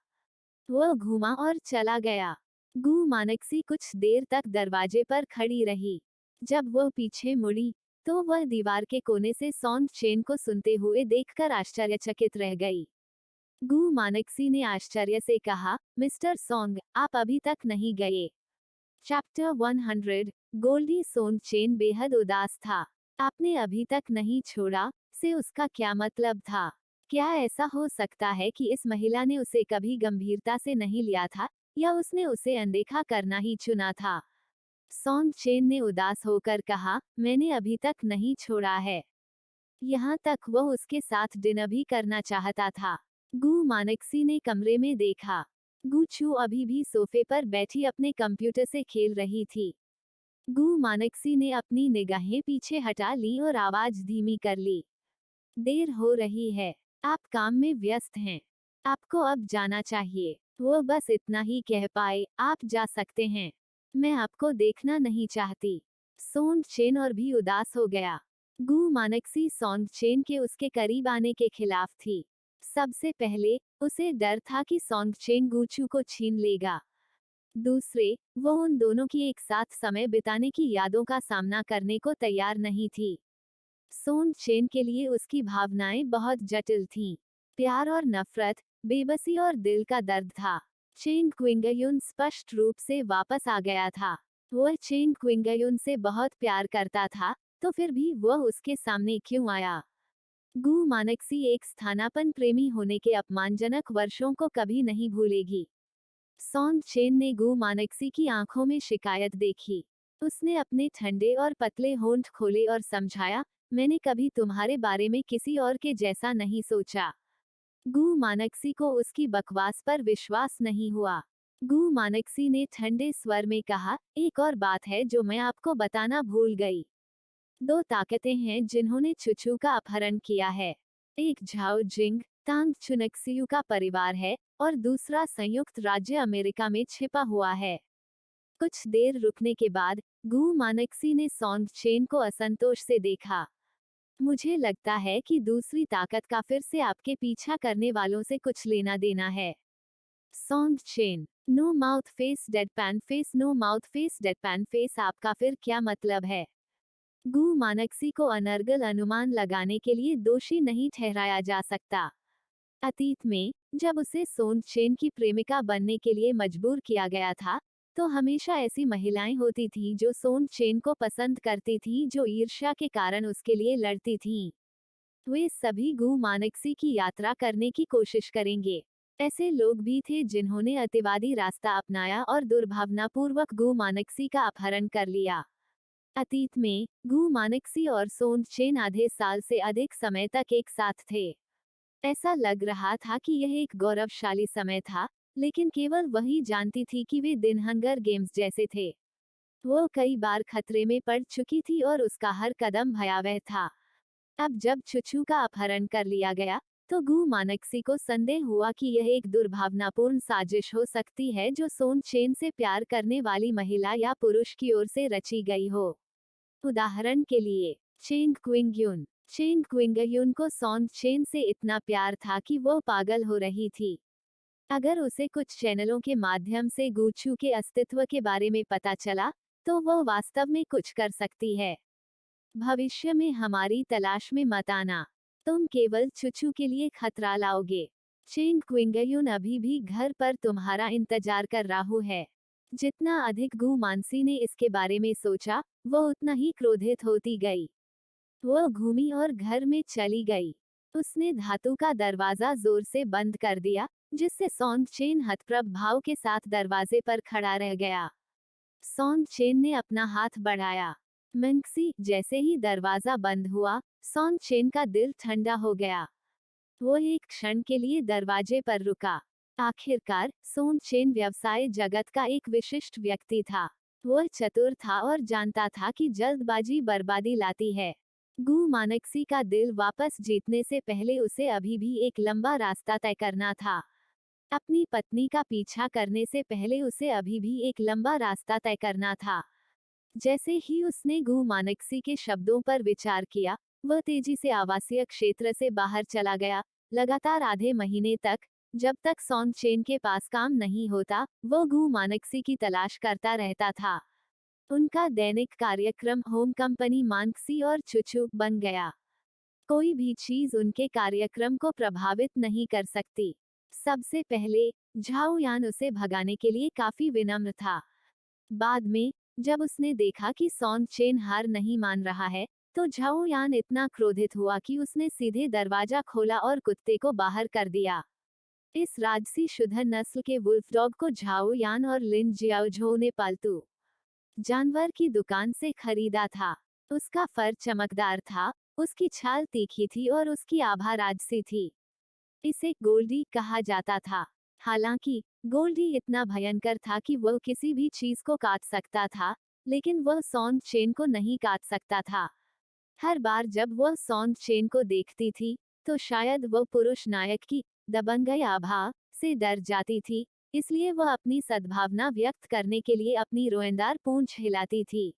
वह घूमा और चला गया। गू मानक्सी कुछ देर तक दरवाजे पर खड़ी रही। जब वह पीछे मुड़ी, तो वह दीवार के कोने से सॉन्ग चेन को सुनते हुए देखकर आश्चर्यचकित रह गई। गु मानक्सी ने आश्चर्य से कहा, मिस्टर सोंग, आप अभी तक नहीं गए। चैप्टर 100। गोल्डी सोंगचेन बेहद उदास था। आपने अभी तक नहीं छोड़ा से उसका क्या मतलब था? क्या ऐसा हो सकता है कि इस महिला ने उसे कभी गंभीरता से नहीं लिया था, या उसने उसे अनदेखा करना ही चुना था? सोंगचेन ने उदास होकर कहा, मैंने अभी तक नहीं छोड़ा है। यहाँ तक वह उसके साथ डिनर भी करना चाहता था। गु मानक्सी ने कमरे में देखा। गु चू अभी भी सोफे पर बैठी अपने कंप्यूटर से खेल रही थी। गु मानक्सी ने अपनी निगाहें पीछे हटा ली और आवाज धीमी कर ली। देर हो रही है। आप काम में व्यस्त हैं। आपको अब जाना चाहिए। वो बस इतना ही कह पाए, आप जा सकते हैं। मैं आपको देखना नहीं चाहती। सोंगचेन और भी उदास हो गया। गु मानक्सी सोंगचेन के उसके करीब आने के खिलाफ थी। सबसे पहले, उसे डर था कि सोंगचेन गुचू को छीन लेगा। दूसरे, वो उन दोनों की एक साथ समय बिताने की यादों का सामना करने को तैयार नहीं थी। सोंगचेन के लिए उसकी भावनाएं बहुत जटिल थीं। प्यार और नफरत, बेबसी और दिल का दर्द था। चेंग क्विंगयुन स्पष्ट रूप से वापस आ गया था। वह चेंग क्विंगयुन से बहुत प्यार करता था, तो फिर भी वह उसके सामने क्यों आया? गु मानक्सी एक स्थानापन्न प्रेमी होने के अपमानजनक वर्षों को कभी नहीं भूलेगी। सोंगचेन ने गु मानक्सी की आंखों में शिकायत देखी। उसने अपने ठंडे और पतले होंठ खोले और समझाया, मैंने कभी तुम्हारे बारे में किसी और के जैसा नहीं सोचा। गु मानक्सी को उसकी बकवास पर विश्वास नहीं हुआ। गु मानक्सी ने ठंडे स्वर में कहा, एक और बात है जो मैं आपको बताना भूल गई। दो ताकतें हैं जिन्होंने चुचू का अपहरण किया है। एक झाओ जिंग तांग चुनक्सियू का परिवार है, और दूसरा संयुक्त राज्य अमेरिका में छिपा हुआ है। कुछ देर रुकने के बाद गु मानक्सी ने सोंगचेन को असंतोष से देखा। मुझे लगता है कि दूसरी ताकत का फिर से आपके पीछा करने वालों से कुछ लेना देना है। Song Chen, no mouth face deadpan face, no mouth face deadpan face, आपका फिर क्या मतलब है? गु मानक्सी को अनर्गल अनुमान लगाने के लिए दोषी नहीं ठहराया जा सकता। अतीत में, जब उसे सोंगचेन की प्रेमिका बनने के लिए मजबूर किया गया था, तो हमेशा ऐसी महिलाएं होती थीं जो सोंगचेन को पसंद करती थीं, जो ईर्ष्या के कारण उसके लिए लड़ती थीं। वे सभी गु मानक्सी की यात्रा करने की कोशिश करेंगे। ऐसे लोग भी थे जिन्होंने अतिवादी रास्ता अपनाया और दुर्भावनापूर्वक गु मानक्सी का अपहरण कर लिया। अतीत में, गु मानक्सी और सोंगचेन आधे साल से अधिक समय तक एक साथ थे। ऐसा लग रहा था कि यह एक गौरवशाली समय था, लेकिन केवल वही जानती थी कि वे दिन हंगर गेम्स जैसे थे। वो कई बार खतरे में पड़ चुकी थी और उसका हर कदम भयावह था। अब जब चुचू का अपहरण कर लिया गया, तो गु मानक्सी को संदेह हुआ कि यह एक दुर्भावनापूर्ण साजिश हो सकती है जो सोंगचेन से प्यार करने वाली महिला या पुरुष की ओर से रची गई हो। उदाहरण के लिए, चेंग क्विंगयुन। चेंग क्विंगयुन को सोंगचेन से इतना प्यार था कि वो पागल हो रही थी। अगर उसे कुछ चैनलों के माध्यम से गुचू के अस्तित्व के बारे में पता चला, तो वो वास्तव में कुछ कर सकती है। भविष्य में हमारी तलाश में मत आना। तुम केवल चुचू के लिए खतरा लाओगे। चेंग क्विंगयुन अभी भी घर पर तुम्हारा इंतजार कर रहा है। जितना अधिक गु मानसी ने इसके बारे में सोचा, वो उतना ही क्रोधित होती गई। वो घूमी और घर में चली गई। उसने धातु का दरवाजा जोर से बंद कर दिया, जिससे सोंगचेन हतप्रभ भाव के साथ दरवाजे पर खड़ा रह गया। सोंगचेन ने अपना हाथ बढ़ाया। मिंगसी, जैसे ही दरवाजा बंद हुआ, सोंगचेन का दिल ठंडा हो गया। वो एक क्षण के लिए दरवाजे पर रुका। आखिरकार, सोंगचेन व्यवसाय जगत का एक विशिष्ट व्यक्ति था। वह चतुर था और जानता था कि जल्दबाजी बर्बादी लाती है। गु मानक्सी का दिल वापस जीतने से पहले उसे अभी भी एक लंबा रास्ता तय करना था। अपनी पत्नी का पीछा करने से पहले उसे अभी भी एक लंबा रास्ता तय करना था। जैसे ही उसने गु मानक्सी के शब्दों पर विचार किया, वह तेजी से आवासीय क्षेत्र से बाहर चला गया। लगातार आधे महीने तक, जब तक सोंगचेन के पास काम नहीं होता, वो गु मानक्सी की तलाश करता रहता था। उनका दैनिक कार्यक्रम होम कंपनी मानक्सी और चुचू बन गया। कोई भी चीज उनके कार्यक्रम को प्रभावित नहीं कर सकती। सबसे पहले झाओयान उसे भगाने के लिए काफी विनम्र था। बाद में जब उसने देखा कि सॉन्ग चेन हार नहीं मान रहा है, तो झाओयान इतना क्रोधित हुआ कि उसने सीधे दरवाजा खोला और कुत्ते को बाहर कर दिया। इस राजसी शुद्ध नस्ल के वुल्फ डॉग को झाओयान और लिन जियाओझो ने पालतू जानवर की दुकान से खरीदा था। उसका फर चमकदार था, उसकी छाल तीखी थी और उसकी आभा राजसी थी। इसे गोल्डी कहा जाता था। हालांकि गोल्डी इतना भयंकर था कि वह किसी भी चीज को काट सकता था, लेकिन वह सॉन्ग चेन को नहीं काट सकता था। हर बार जब वह सॉन्ग चेन को देखती थी, तो शायद वह पुरुष नायक की दबंगई आभा से डर जाती थी, इसलिए वह अपनी सद्भावना व्यक्त करने के लिए अपनी रोएंदार पूंछ हिलाती थी।